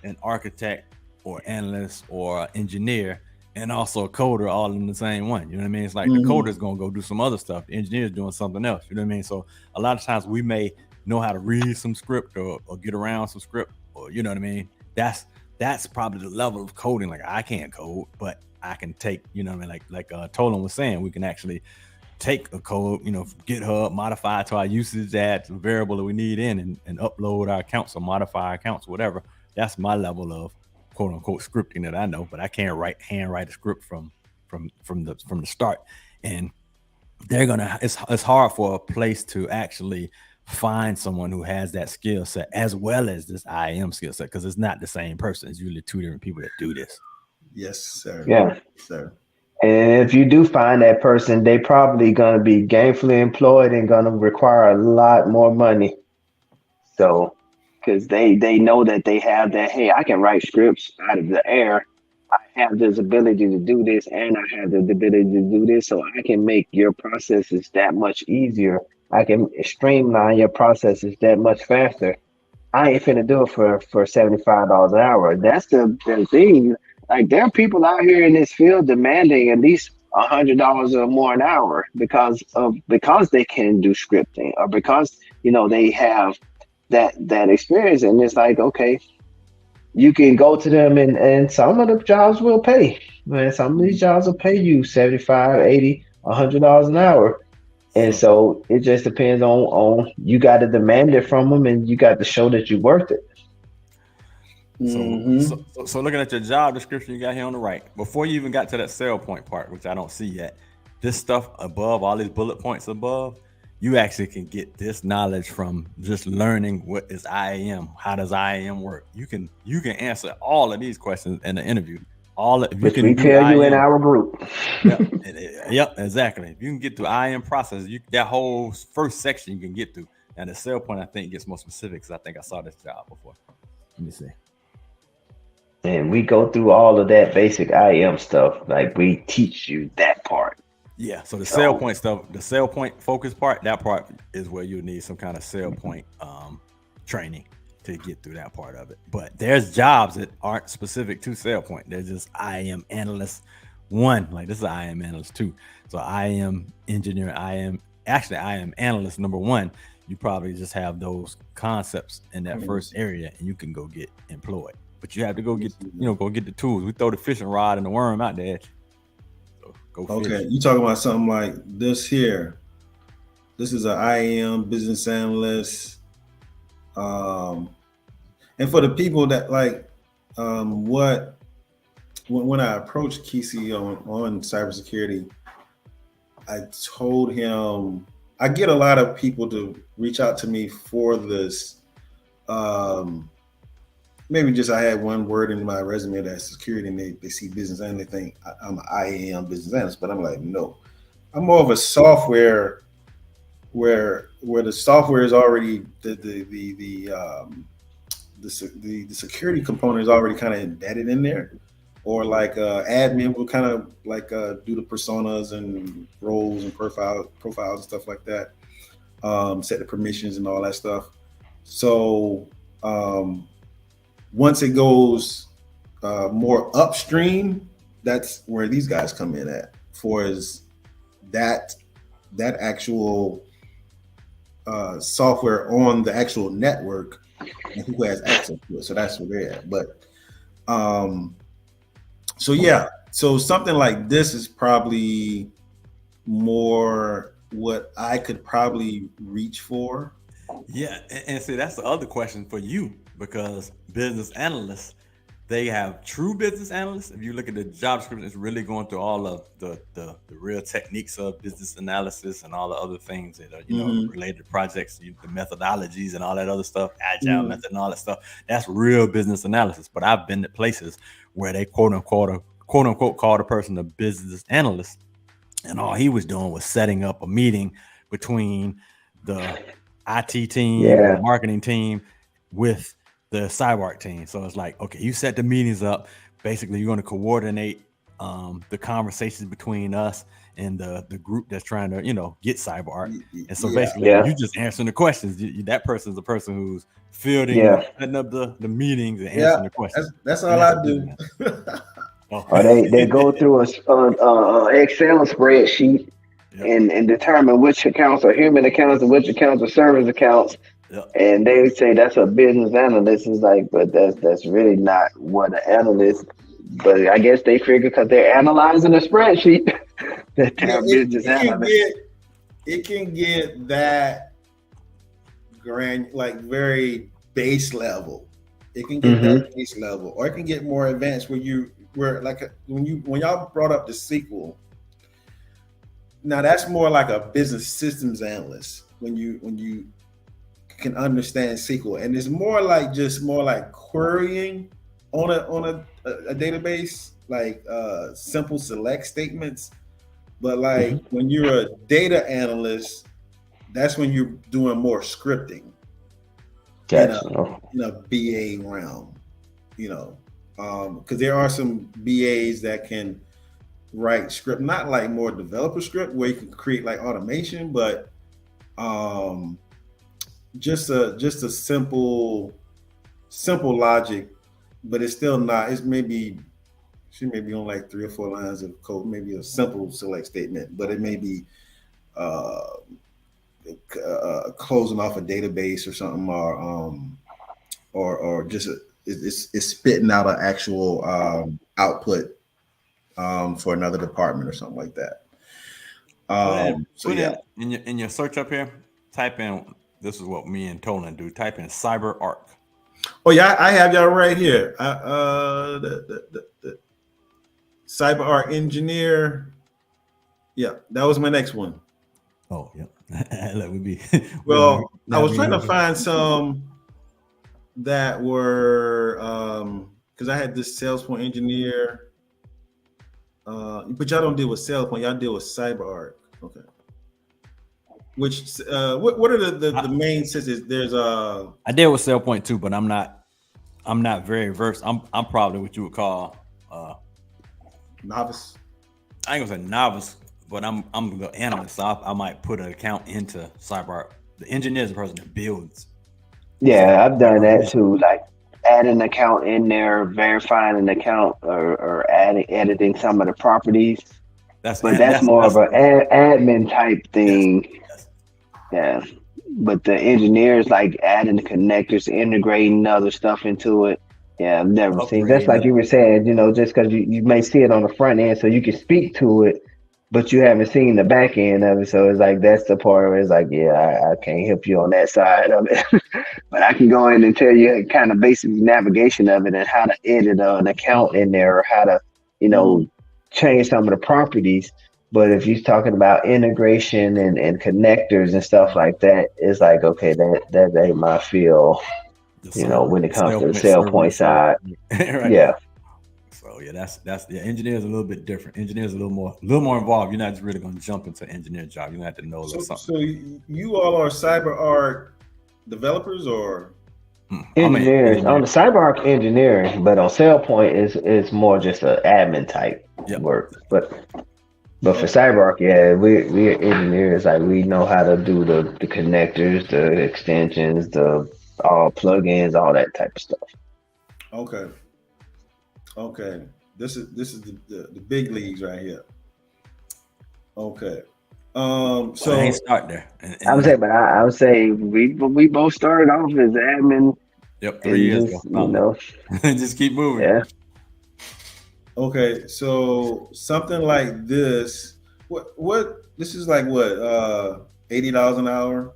an architect or analyst or engineer and also a coder all in the same one. You know what I mean? It's like the coder is going to go do some other stuff. The engineer is doing something else. You know what I mean? So a lot of times we may know how to read some script or get around some script, or, you know what I mean? That's probably the level of coding. Like, I can't code, but I can take, you know what I mean? Like Tolan was saying, we can actually take a code, from GitHub, modify it to our usage, add some variable that we need in, and upload our accounts or modify our accounts, whatever. That's my level of quote unquote scripting that I know, but I can't handwrite a script from the start. And it's hard for a place to actually find someone who has that skill set as well as this IAM skill set, because it's not the same person. It's usually two different people that do this. Yes, sir. Yeah, sir. And if you do find that person, they probably going to be gainfully employed and going to require a lot more money. So, because they know that they have that, hey, I can write scripts out of the air. I have this ability to do this, and I have the ability to do this, so I can make your processes that much easier. I can streamline your processes that much faster. I ain't finna do it for $75 an hour. That's the thing. Like, there are people out here in this field demanding at least $100 or more an hour because they can do scripting, or because they have that experience. And it's like, okay, you can go to them, and some of the jobs will pay. Man, some of these jobs will pay you $75, $80, $100 an hour. And so it just depends on you got to demand it from them, and you got to show that you're worth it. So looking at your job description you got here on the right, before you even got to that SailPoint part, which I don't see yet, this stuff above, all these bullet points above, you actually can get this knowledge from just learning what is IAM, how does IAM work. You can answer all of these questions in the interview. All if you Which can we do tell you in IAM. our group. Yep, exactly. If you can get through IAM process, that whole first section you can get through. And the sale point, I think, gets more specific because I think I saw this job before. Let me see. And we go through all of that basic IM stuff. Like we teach you that part. Yeah. So the sale point stuff, the sale point focus part, that part is where you need some kind of sale point training to get through that part of it. But there's jobs that aren't specific to sale point. They're just IAM analyst 1. Like this is IAM analyst 2. So IAM engineer, IAM analyst number 1. You probably just have those concepts in that first area, and you can go get employed. But you have to go get, go get the tools. We throw the fishing rod and the worm out there. So go fish. Okay, you talking about something like this here. This is an IAM business analyst. And for the people that like when I approached Kesey on cybersecurity, I told him I get a lot of people to reach out to me for this. Maybe just I had one word in my resume that's security, and they see business and they think I'm an IAM business analyst, but I'm like, no, I'm more of a software where the software is already the security component is already kind of embedded in there, or like admin will kind of like do the personas and roles and profiles and stuff like that, set the permissions and all that stuff. So once it goes more upstream, that's where these guys come in at, for is that actual software on the actual network and who has access to it. So that's where they're at. But so yeah, so something like this is probably more what I could probably reach for. Yeah, and see, that's the other question for you, because business analysts, they have true business analysts. If you look at the job description, it's really going through all of the real techniques of business analysis and all the other things that are related to projects, the methodologies and all that other stuff, agile method and all that stuff. That's real business analysis. But I've been to places where they quote unquote called a person a business analyst, and all he was doing was setting up a meeting between the IT team, the marketing team, with the CyberArk team. So it's like, okay, you set the meetings up. Basically, you're going to coordinate the conversations between us and the group that's trying to, get CyberArk. And so basically, you just answering the questions. That person's the person who's fielding, setting up the meetings and answering the questions. That's all I do. Or they go through a Excel spreadsheet and determine which accounts are human accounts and which accounts are service accounts. And they say that's a business analyst. Is like, but that's really not what an analyst. But I guess they figure because they're analyzing a spreadsheet that they're business analyst. It can get that very base level. It can get that base level, or it can get more advanced when y'all brought up the SQL. Now that's more like a business systems analyst when you can understand SQL, and it's more like querying on a database, like simple select statements. But like when you're a data analyst, that's when you're doing more scripting in a BA realm, because there are some BAs that can write script, not like more developer script where you can create like automation, but just a simple logic, but it's still not. She may be on like 3 or 4 lines of code, maybe a simple select statement, but it may be closing off a database or something, or just it's spitting out an actual output for another department or something like that. In your search up here, type in. This is what me and Tolan do. Type in CyberArk. Oh yeah, I have y'all right here. The CyberArk engineer. Yeah, that was my next one. Oh yeah. Look, we be. Well, I was we- trying to find some that were because I had this SailPoint engineer. But y'all don't deal with SailPoint, y'all deal with CyberArk. Okay. Which what are the main systems? There's I deal with SailPoint too, but I'm not very versed. I'm probably what you would call novice. I ain't gonna say novice, but I'm the analyst. So I might put an account into CyberArk. The engineer is the person that builds. Yeah, I've done that too. Like add an account in there, verifying an account, or editing some of the properties. That's more of an admin type thing. Yes. Yeah, but the engineers like adding the connectors, integrating other stuff into it. Yeah, I've never seen. That's like you were saying, just because you may see it on the front end, so you can speak to it, but you haven't seen the back end of it. So it's like that's the part where it's like, yeah, I can't help you on that side of it, but I can go in and tell you kind of basic navigation of it and how to edit an account in there, or how to, change some of the properties. But if you're talking about integration and connectors and stuff like that, it's like, okay, that ain't my field. When it comes to the SailPoint side. Right. Yeah. So yeah, that's the engineer's a little bit different. Engineer's a little more involved. You're not just really going to jump into an engineer job. You have to know a little something. So you all are CyberArk developers or engineers? On the CyberArk engineering, but on SailPoint is more just an admin type work. But for CyberArk, yeah, we're engineers. Like we know how to do the connectors, the extensions, the all plugins, all that type of stuff. Okay. This is the big leagues right here. Okay. So I ain't start there. I would say we both started off as admin. Yep, 3 years ago. Just keep moving. Yeah. Okay, so something like this. What this is like? What $80 an hour,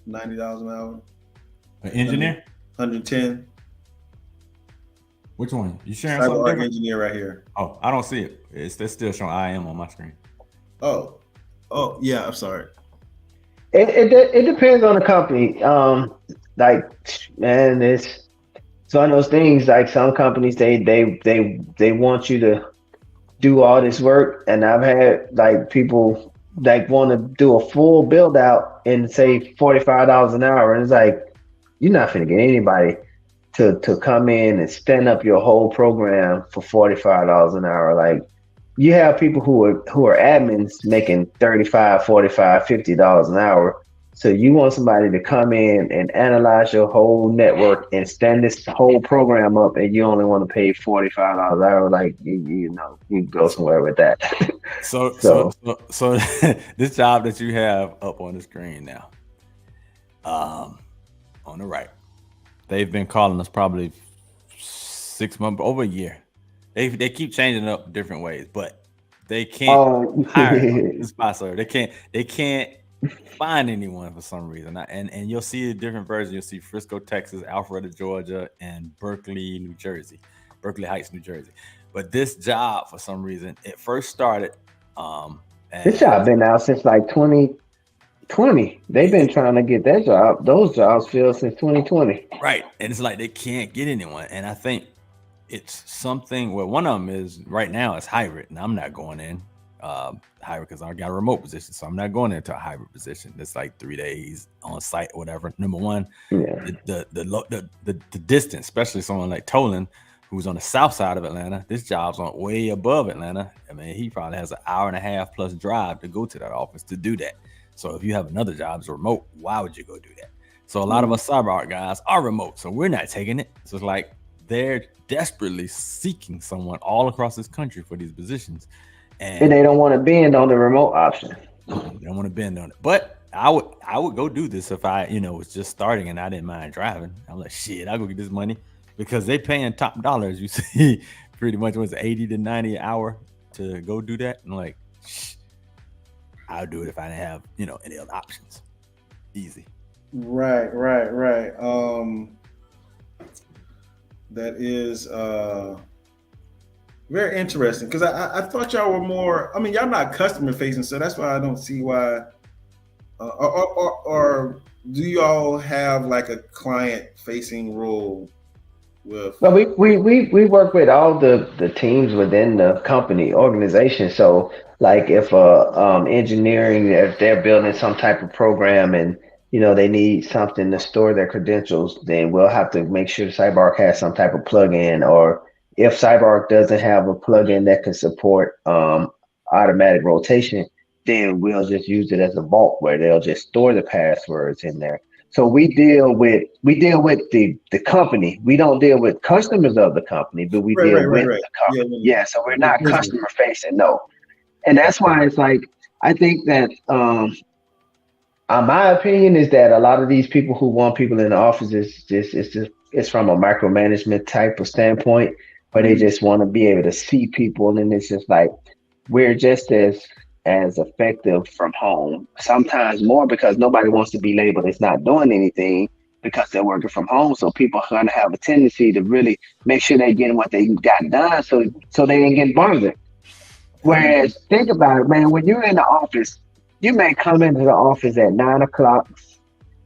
$90 an hour? An engineer? 110. Which one? You sharing something different? Engineer right here. Oh, I don't see it. It's still showing IM on my screen. Oh, yeah. I'm sorry. It depends on the company. Like, man, it's one of those things. Like some companies, they want you to do all this work, and I've had like people like want to do a full build out and say $45 an hour, and it's like you're not going to get anybody to come in and stand up your whole program for $45 an hour. Like you have people who are admins making $35, $45, $50 an hour. So you want somebody to come in and analyze your whole network and stand this whole program up, and you only want to pay $45 an hour. Like you go somewhere with that. So this job that you have up on the screen now, on the right, they've been calling us probably 6 months, over a year. They keep changing up different ways, but they can't hire this sponsor. They can't find anyone for some reason. And you'll see a different version. You'll see Frisco, Texas, Alpharetta, Georgia, and Berkeley, New Jersey, Berkeley Heights, New Jersey. But this job, for some reason, it first started. This job been out since like 2020. They've been trying to get those jobs filled since 2020. Right. And it's like they can't get anyone. And I think it's something where one of them is right now it's hybrid, and I'm not going in hybrid because I got a remote position. So I'm not going into a hybrid position. It's like 3 days on site or whatever. Number one, the distance, especially someone like Tolan, who's on the south side of Atlanta. This job's on way above Atlanta. I mean, he probably has an hour and a half plus drive to go to that office to do that. So if you have another job that's remote, why would you go do that? So a lot of us CyberArk guys are remote, so we're not taking it. So it's like they're desperately seeking someone all across this country for these positions. And they don't want to bend on the remote option. They don't want to bend on it. But I would go do this if I, was just starting and I didn't mind driving. I'm like, shit, I'll go get this money because they paying top dollars. You see, pretty much was 80 to 90 an hour to go do that. And like, I'll do it if I didn't have, any other options. Easy. Right. That is very interesting because I thought y'all were more. I mean, y'all not customer facing, so that's why I don't see why Or do you all have like a client facing role with? Well, we work with all the teams within the company organization. So, like if engineering, if they're building some type of program and they need something to store their credentials, then we'll have to make sure CyberArk has some type of plugin. Or if CyberArk doesn't have a plugin that can support automatic rotation, then we'll just use it as a vault where they'll just store the passwords in there. So we deal with the company. We don't deal with customers of the company, but we deal with the company. Yeah, so we're not customer facing, no. And that's why it's like, I think that my opinion is that a lot of these people who want people in the office it's from a micromanagement type of standpoint, where they just want to be able to see people, and it's just like we're just as effective from home, sometimes more, because nobody wants to be labeled as not doing anything because they're working from home. So people are going to have a tendency to really make sure they're getting what they got done, so they didn't get bothered. Whereas think about it, man, when you're in the office, you may come into the office at 9 o'clock.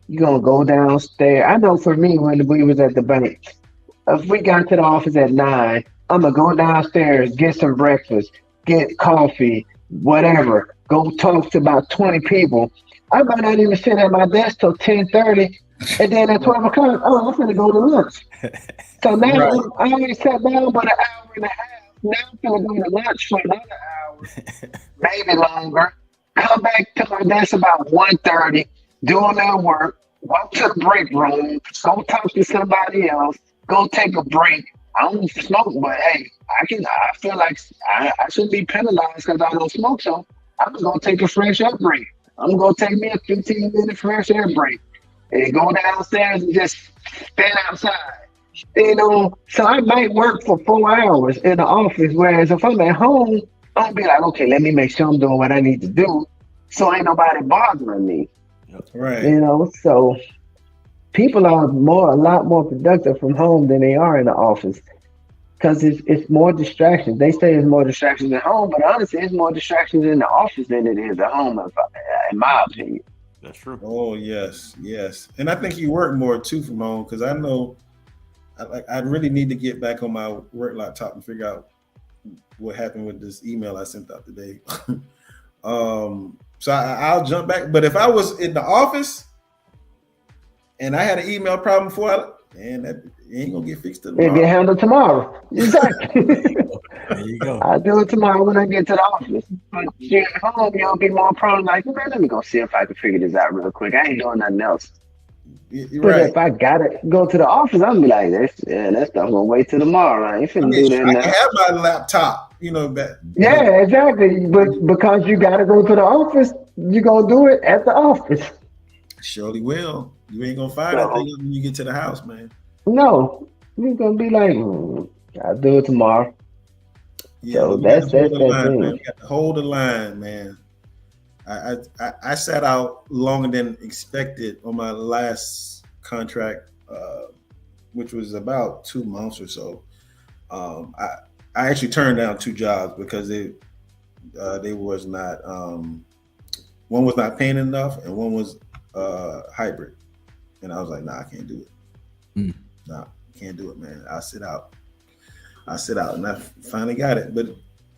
You're going to go downstairs. I know for me, when we was at the bank, if we got to the office at 9, I'm going to go downstairs, get some breakfast, get coffee, whatever, go talk to about 20 people. I might not even sit at my desk till 10:30, and then at 12 o'clock, I'm going to go to lunch. So now I already sat down about an hour and a half. Now I'm going to go to lunch for another hour, maybe longer. Come back to my desk about 1:30, doing their work, walk to the break room, go talk to somebody else, go take a break. I don't smoke, but hey, I feel like I should be penalized because I don't smoke, so I'm just gonna take a fresh air break. I'm gonna take me a 15-minute fresh air break and go downstairs and just stand outside. So I might work for 4 hours in the office, whereas if I'm at home, I'll be like, okay, let me make sure I'm doing what I need to do, so ain't nobody bothering me. Right. So people are a lot more productive from home than they are in the office, because it's more distractions. They say it's more distractions at home, but honestly, it's more distractions in the office than it is at home, in my opinion. That's true. Oh yes, and I think you work more too from home, because I know I really need to get back on my work laptop and figure out what happened with this email I sent out today. So I'll jump back. But if I was in the office and I had an email problem that ain't gonna get fixed tomorrow. It'll get handled tomorrow. Exactly. There you go. I'll do it tomorrow when I get to the office. But at home, you'll be more prone, like, man, let me go see if I can figure this out real quick. I ain't doing nothing else. You're but right. If I gotta go to the office, I'm be like, that stuff gonna wait till tomorrow. I ain't finna do that now. I can have my laptop, that. Yeah, exactly. But because you gotta go to the office, you gonna do it at the office. Surely will. You ain't gonna find that thing when you get to the house, man. No, you're gonna be like, I'll do it tomorrow. Yeah, so that's that thing. Man. We got to hold the line, man. I sat out longer than expected on my last contract, which was about 2 months or so. I actually turned down 2 jobs because they was not one was not paying enough and one was hybrid, and I was like, nah, I can't do it. Nah, can't do it, man. I sit out, and I finally got it. But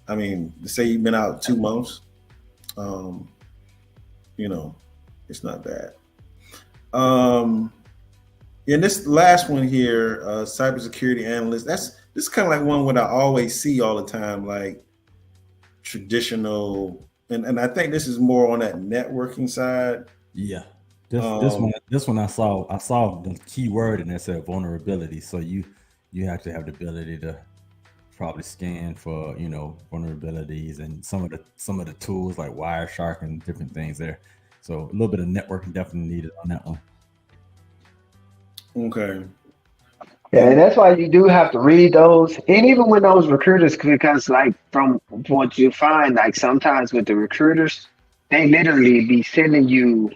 I mean, to say you've been out 2 months, it's not bad. And this last one here, cybersecurity analyst, this is kind of like one what I always see all the time, like traditional, and I think this is more on that networking side. Yeah. This one I saw the key word and that said vulnerability. So you actually have the ability to probably scan for vulnerabilities and some of the tools like Wireshark and different things there. So a little bit of networking definitely needed on that one. Okay. Yeah, and that's why you do have to read those. And even when those recruiters, because like from what you find, like sometimes with the recruiters, they literally be sending you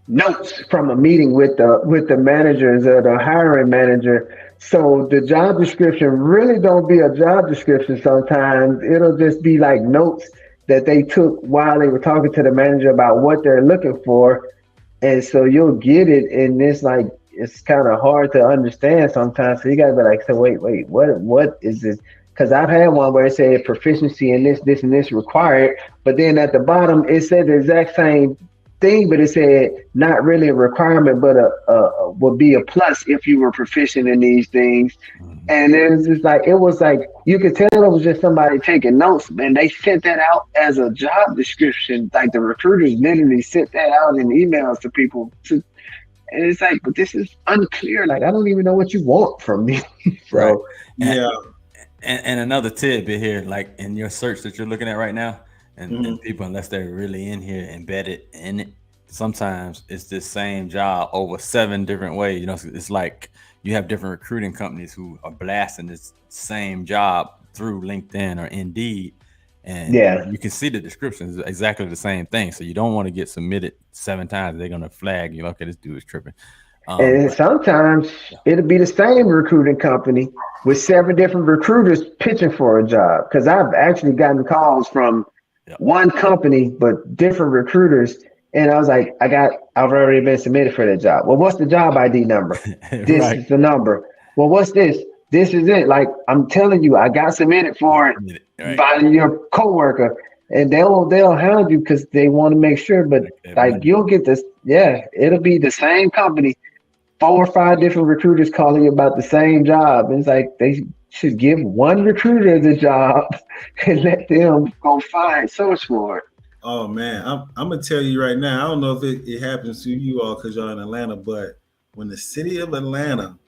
notes from a meeting with the managers or the hiring manager. So the job description really don't be a job description sometimes. It'll just be like notes that they took while they were talking to the manager about what they're looking for. And so you'll get it, and it's like it's kind of hard to understand sometimes. So you gotta be like, so wait, what is this? Because I've had one where it said proficiency in this, and this required, but then at the bottom it said the exact same thing, but it said not really a requirement, but would be a plus if you were proficient in these things. And it was just like, it was like, you could tell it was just somebody taking notes, and they sent that out as a job description. Like the recruiters literally sent that out in emails to people. And it's like, but this is unclear. Like, I don't even know what you want from me. So, Right. Yeah. And another tidbit here, like in your search that you're looking at right now, and people, unless they're really in here embedded in it, sometimes it's the same job over 7 different ways. You know, it's like you have different recruiting companies who are blasting this same job through LinkedIn or Indeed, and you can see the description is exactly the same thing. So you don't want to get submitted 7 times. They're gonna flag you. Okay, this dude is tripping. And sometimes it'll be the same recruiting company with 7 different recruiters pitching for a job. Because I've actually gotten calls from one company, but different recruiters. And I was like, I've already been submitted for that job. Well, what's the job ID number? This is the number. Well, what's this? This is it. Like, I'm telling you, I got submitted for it by your coworker. And they'll hound you because they want to make sure. But like, you'll get this. Yeah, it'll be the same company. 4 or 5 different recruiters calling you about the same job. And it's like they should give one recruiter the job and let them go find source for it. Oh man, I'm gonna tell you right now. I don't know if it happens to you all because you're in Atlanta, but when the city of Atlanta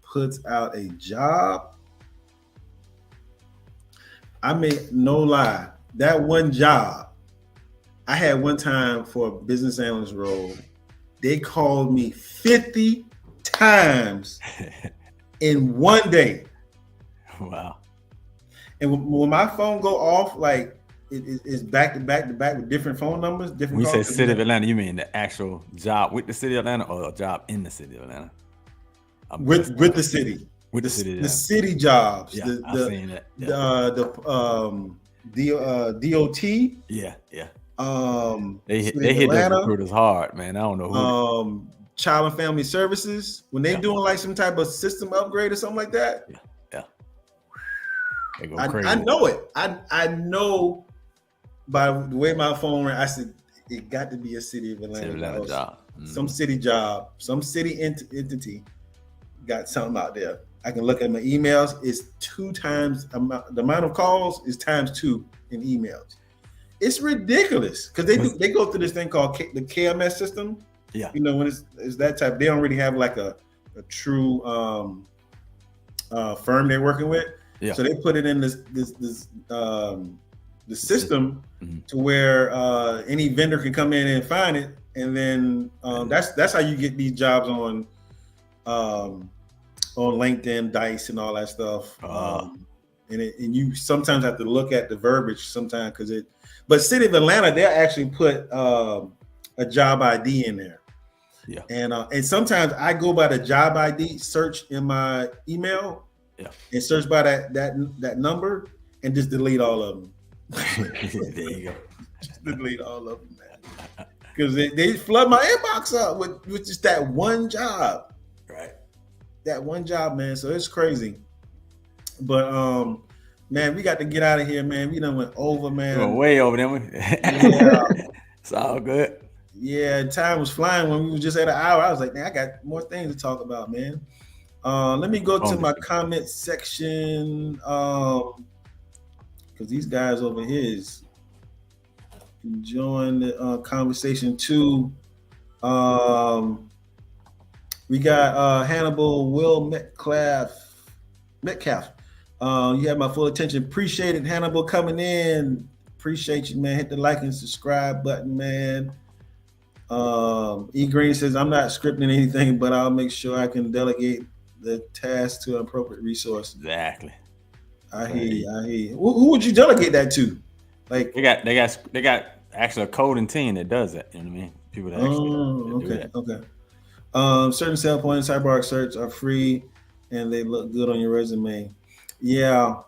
puts out a job, I make no lie. That one job, I had one time for a business analyst role. They called me 50 times in one day. Wow. And when my phone go off, like it's back to back with different phone numbers. Different. When you say city of Atlanta, you mean the actual job with the city of Atlanta or a job in the city of Atlanta? With the city. With the city. The city jobs. Yeah, I've seen that. The DOT. Yeah. They hit those recruiters hard, man. I don't know who. Child and Family Services, when they doing like some type of system upgrade or something like that. Yeah. They go I crazy. I know it. I know by the way my phone rang. I said it got to be a city of Atlanta job. Some city job, some city entity got something out there. I can look at my emails. It's 2 times the amount of calls is times 2 in emails. It's ridiculous because they go through this thing called the KMS system. Yeah, you know, when it's that type, they don't really have like a true firm they're working with. Yeah, so they put it in the system to where any vendor can come in and find it, and then that's how you get these jobs on LinkedIn, Dice, and all that stuff. And you sometimes have to look at the verbiage sometimes because it. But City of Atlanta, they actually put a job ID in there. Yeah. And sometimes I go by the job ID, search in my email, and search by that number, and just delete all of them. There you go. Just delete all of them, man. Because they flood my inbox up with just that one job. Right. That one job, man. So it's crazy. But man, we got to get out of here, man. We done went over, man. We went way over, didn't we? Yeah. It's all good. Yeah, time was flying when we were just at an hour. I was like, man, I got more things to talk about, man. Let me go to my comment section. Because these guys over here is enjoying the conversation too. We got Hannibal Will Metcalf. You have my full attention. Appreciate it, Hannibal, coming in. Appreciate you, man. Hit the like and subscribe button, man. E Green says, I'm not scripting anything, but I'll make sure I can delegate the task to an appropriate resource. Exactly. I hear you. Who would you delegate that to? Like they got actually a coding team that does that. You know what I mean? People that actually do that. Okay. Certain sell points, CyberArk certs are free and they look good on your resume. Yeah.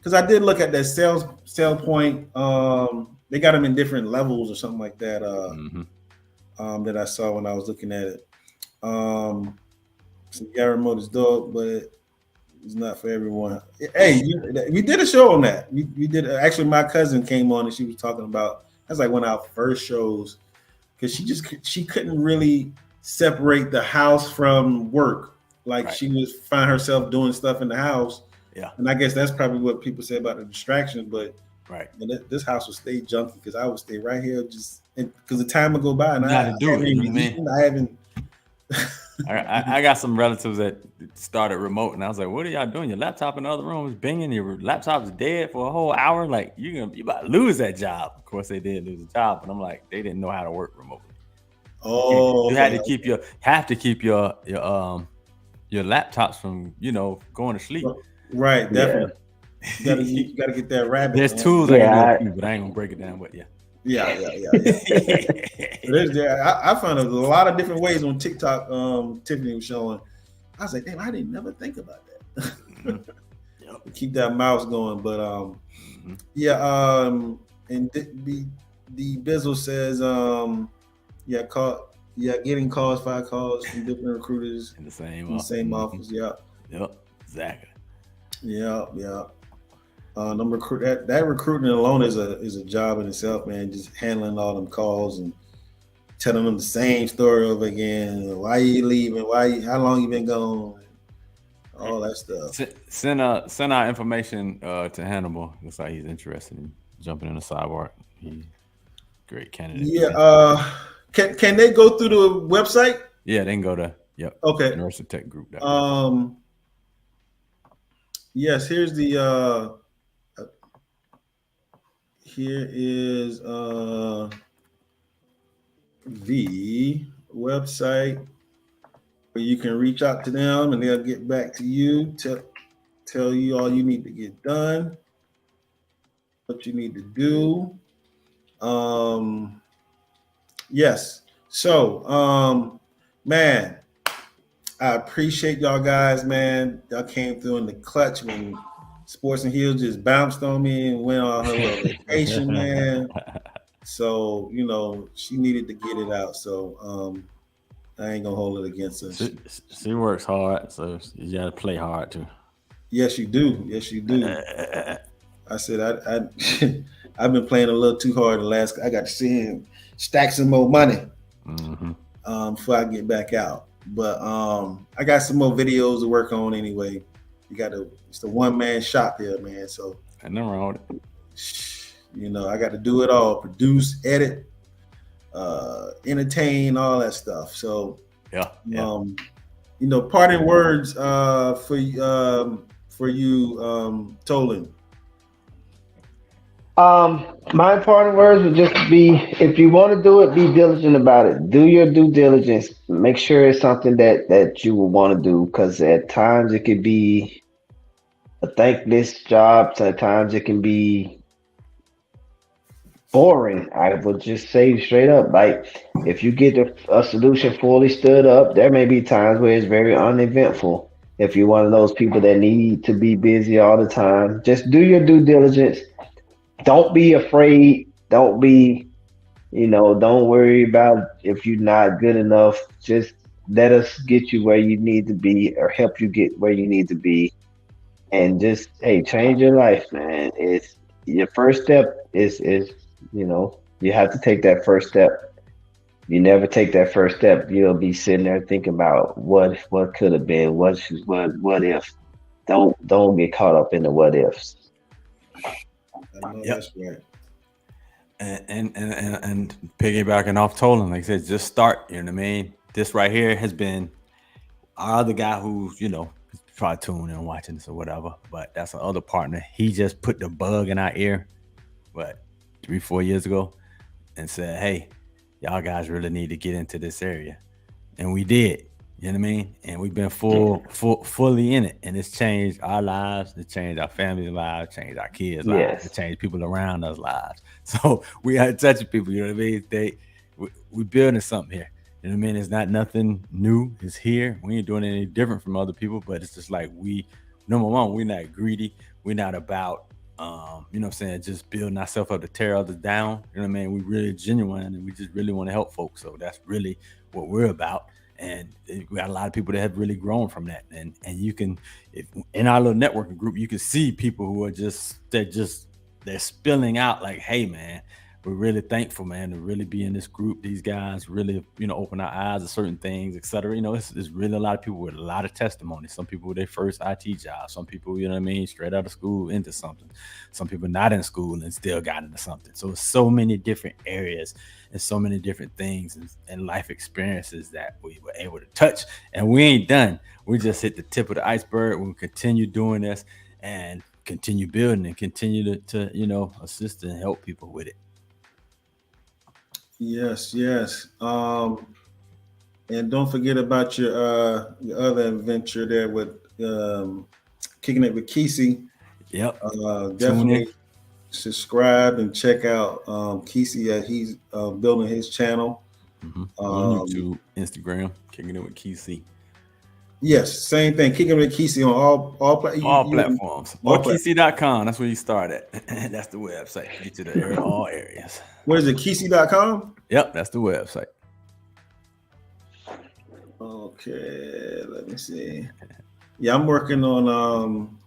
because I did look at that sale point. They got them in different levels or something like that. That I saw when I was looking at it. So Garrett remote is dope, but it's not for everyone. Hey, we did a show on that. We did actually. My cousin came on and she was talking about that's like one of our first shows because she couldn't really separate the house from work. Like she was find herself doing stuff in the house. Yeah, and I guess that's probably what people say about the distractions. But this house will stay junky because I would stay right here just because the time will go by and I haven't. I got some relatives that started remote, and I was like, "What are y'all doing? Your laptop in the other room is binging. Your laptop's dead for a whole hour. Like you about to lose that job." Of course, they did lose the job, but I'm like, they didn't know how to work remotely. Oh, you had to keep your laptops from going to sleep. Right, definitely. You gotta get that rabbit. There's tools I can do, but I ain't gonna break it down. But yeah. I found a lot of different ways on TikTok. Tiffany was showing. I was like, damn, I didn't never think about that. Keep that mouse going, but and the Bizzle says, getting calls, 5 calls from different recruiters in the same office. Yep, exactly. Yeah. That recruiting alone is a job in itself, man. Just handling all them calls and telling them the same story over again. Why you leaving? How long you been gone? All that stuff. Send our information to Hannibal. Looks like he's interested in jumping in the sidebar. He's a great candidate. Yeah. Can they go through the website? Yeah, they can go to Okay. Universal Tech Group. Yes. Here's the. Here is the website where you can reach out to them and they'll get back to you, tell you all you need to get done, what you need to do. Yes. So, man, I appreciate y'all guys, man. Y'all came through in the clutch when Sports and Heels just bounced on me and went on her little vacation, man. So, she needed to get it out. So, I ain't gonna hold it against her. She works hard, so you gotta play hard too. Yes, you do. I said I've been playing a little too hard the last. I got to see him stack some more money before I get back out. But I got some more videos to work on anyway. It's the one-man shop here, man. So I never wrote it. I got to do it all: produce, edit, entertain, all that stuff. So parting words for you, Tolan. My parting words would just be: if you want to do it, be diligent about it. Do your due diligence. Make sure it's something that you will want to do, because at times it could be a thankless job. At times it can be boring. I would just say straight up, like, if you get a solution fully stood up, there may be times where it's very uneventful. If you're one of those people that need to be busy all the time, just do your due diligence. Don't be afraid. Don't worry about if you're not good enough. Just let us get you where you need to be, or help you get where you need to be. And just, change your life, man. It's your first step is you have to take that first step. You never take that first step, you'll be sitting there thinking about what could have been, what if. Don't get caught up in the what ifs. That's right. And piggybacking off Tolan, like I said, just start. You know what I mean? This right here has been our other guy who's probably tuning and watching this or whatever, but that's our other partner. He just put the bug in our ear, 3-4 years ago, and said, "Hey, y'all guys really need to get into this area," and we did. You know what I mean? And we've been fully in it, and it's changed our lives. It changed our family's lives, changed our kids' lives, it changed people around us lives. So we are touching people. You know what I mean? We building something here. You know what I mean? It's not nothing new. It's here. We ain't doing any different from other people, but it's just like number one, we're not greedy. We're not about You know what I'm saying? Just building ourselves up to tear others down. You know what I mean? We really genuine and we just really want to help folks. So that's really what we're about. And we got a lot of people that have really grown from that. And you can, if in our little networking group, you can see people who are they're spilling out like, hey man, we're really thankful, man, to really be in this group. These guys really, open our eyes to certain things, et cetera. It's really a lot of people with a lot of testimony. Some people with their first IT job. Some people, straight out of school into something. Some people not in school and still got into something. So so many different areas and so many different things and life experiences that we were able to touch. And we ain't done. We just hit the tip of the iceberg. We'll continue doing this and continue building and continue to assist and help people with it. Yes. And don't forget about your other adventure there with Kicking It with Kesey. Yep. Definitely subscribe and check out Kesey. He's building his channel. On YouTube, Instagram, Kicking It with Kesey. Yes, same thing. Kicking It with Kesey on all platforms. Or Kesey.com. That's where you start at. That's the website. Get to the all areas. What is it? Kesey.com? Yep, that's the website. Okay, let me see. Yeah, I'm working on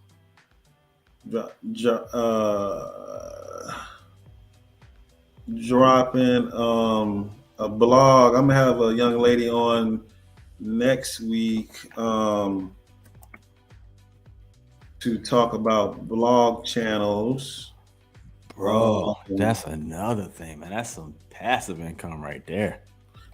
dropping a blog. I'm gonna have a young lady on next week to talk about blog channels. Bro, that's another thing, man. That's some passive income right there.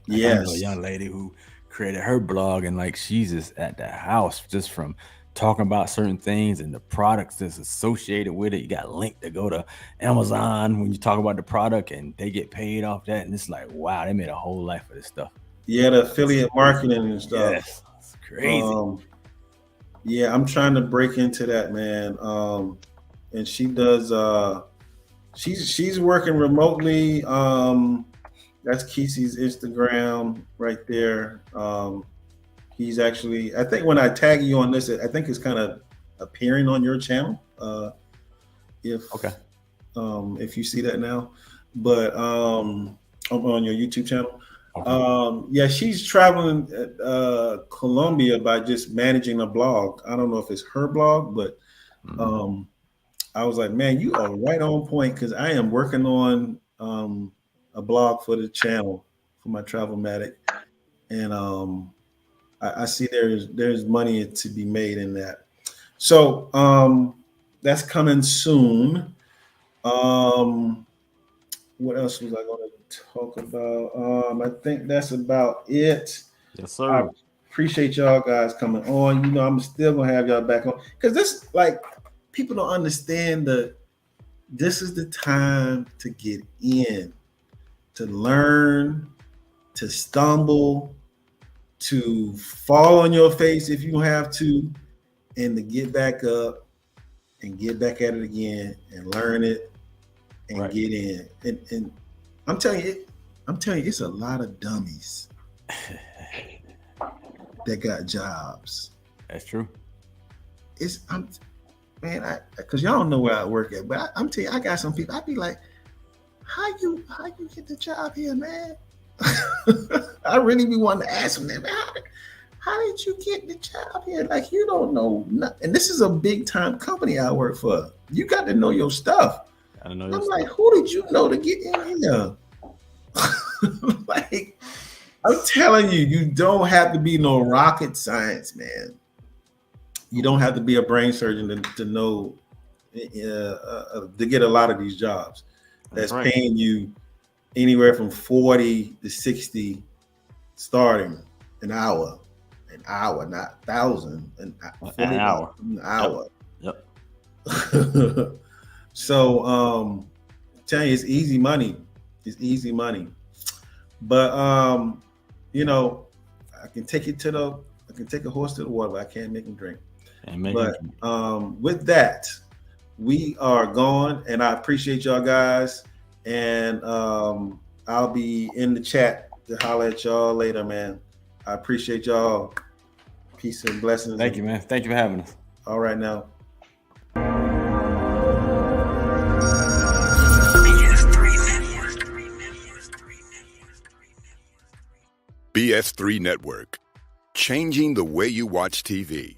Yes. I know a young lady who created her blog and like she's just at the house just from talking about certain things and the products that's associated with it. You got a link to go to Amazon when you talk about the product and they get paid off that. And it's like, wow, they made a whole life of this stuff. Yeah, the affiliate marketing and stuff. Yes, it's crazy. Yeah, I'm trying to break into that, man. And she does. She's working remotely. That's Kesey's Instagram right there. He's actually. I think when I tag you on this, I think it's kind of appearing on your channel. If you see that now, but on your YouTube channel. Okay. Yeah, she's traveling Colombia by just managing a blog. I don't know if it's her blog, but I was like, man, you are right on point because I am working on a blog for the channel for my Travelmatic, and I see there's money to be made in that. So that's coming soon. What else was I going to talk about? I think that's about it. Yes, sir. I appreciate y'all guys coming on. I'm still gonna have y'all back on because this, like, people don't understand that this is the time to get in, to learn, to stumble, to fall on your face if you have to, and to get back up and get back at it again and learn it and get in. And I'm telling you, it's a lot of dummies that got jobs. That's true. Because y'all don't know where I work at, but I'm telling you, I got some people. I'd be like, how you get the job here, man? I really be wanting to ask them that, man. How did you get the job here? Like, you don't know nothing. And this is a big time company I work for. You got to know your stuff. I'm like, who did you know to get in here? Like, I'm telling you, you don't have to be no rocket science, man. You don't have to be a brain surgeon to know to get a lot of these jobs. That's right. Paying you anywhere from 40 to 60 starting an hour, not 1,000, an hour. Yep. So tell you, it's easy money. But I can take a horse to the water, but I can't make him drink. With that, we are gone, and I appreciate y'all guys. And I'll be in the chat to holler at y'all later, man. I appreciate y'all. Peace and blessings. Thank you, man. Thank you for having us. All right now. BS3 Network, changing the way you watch TV.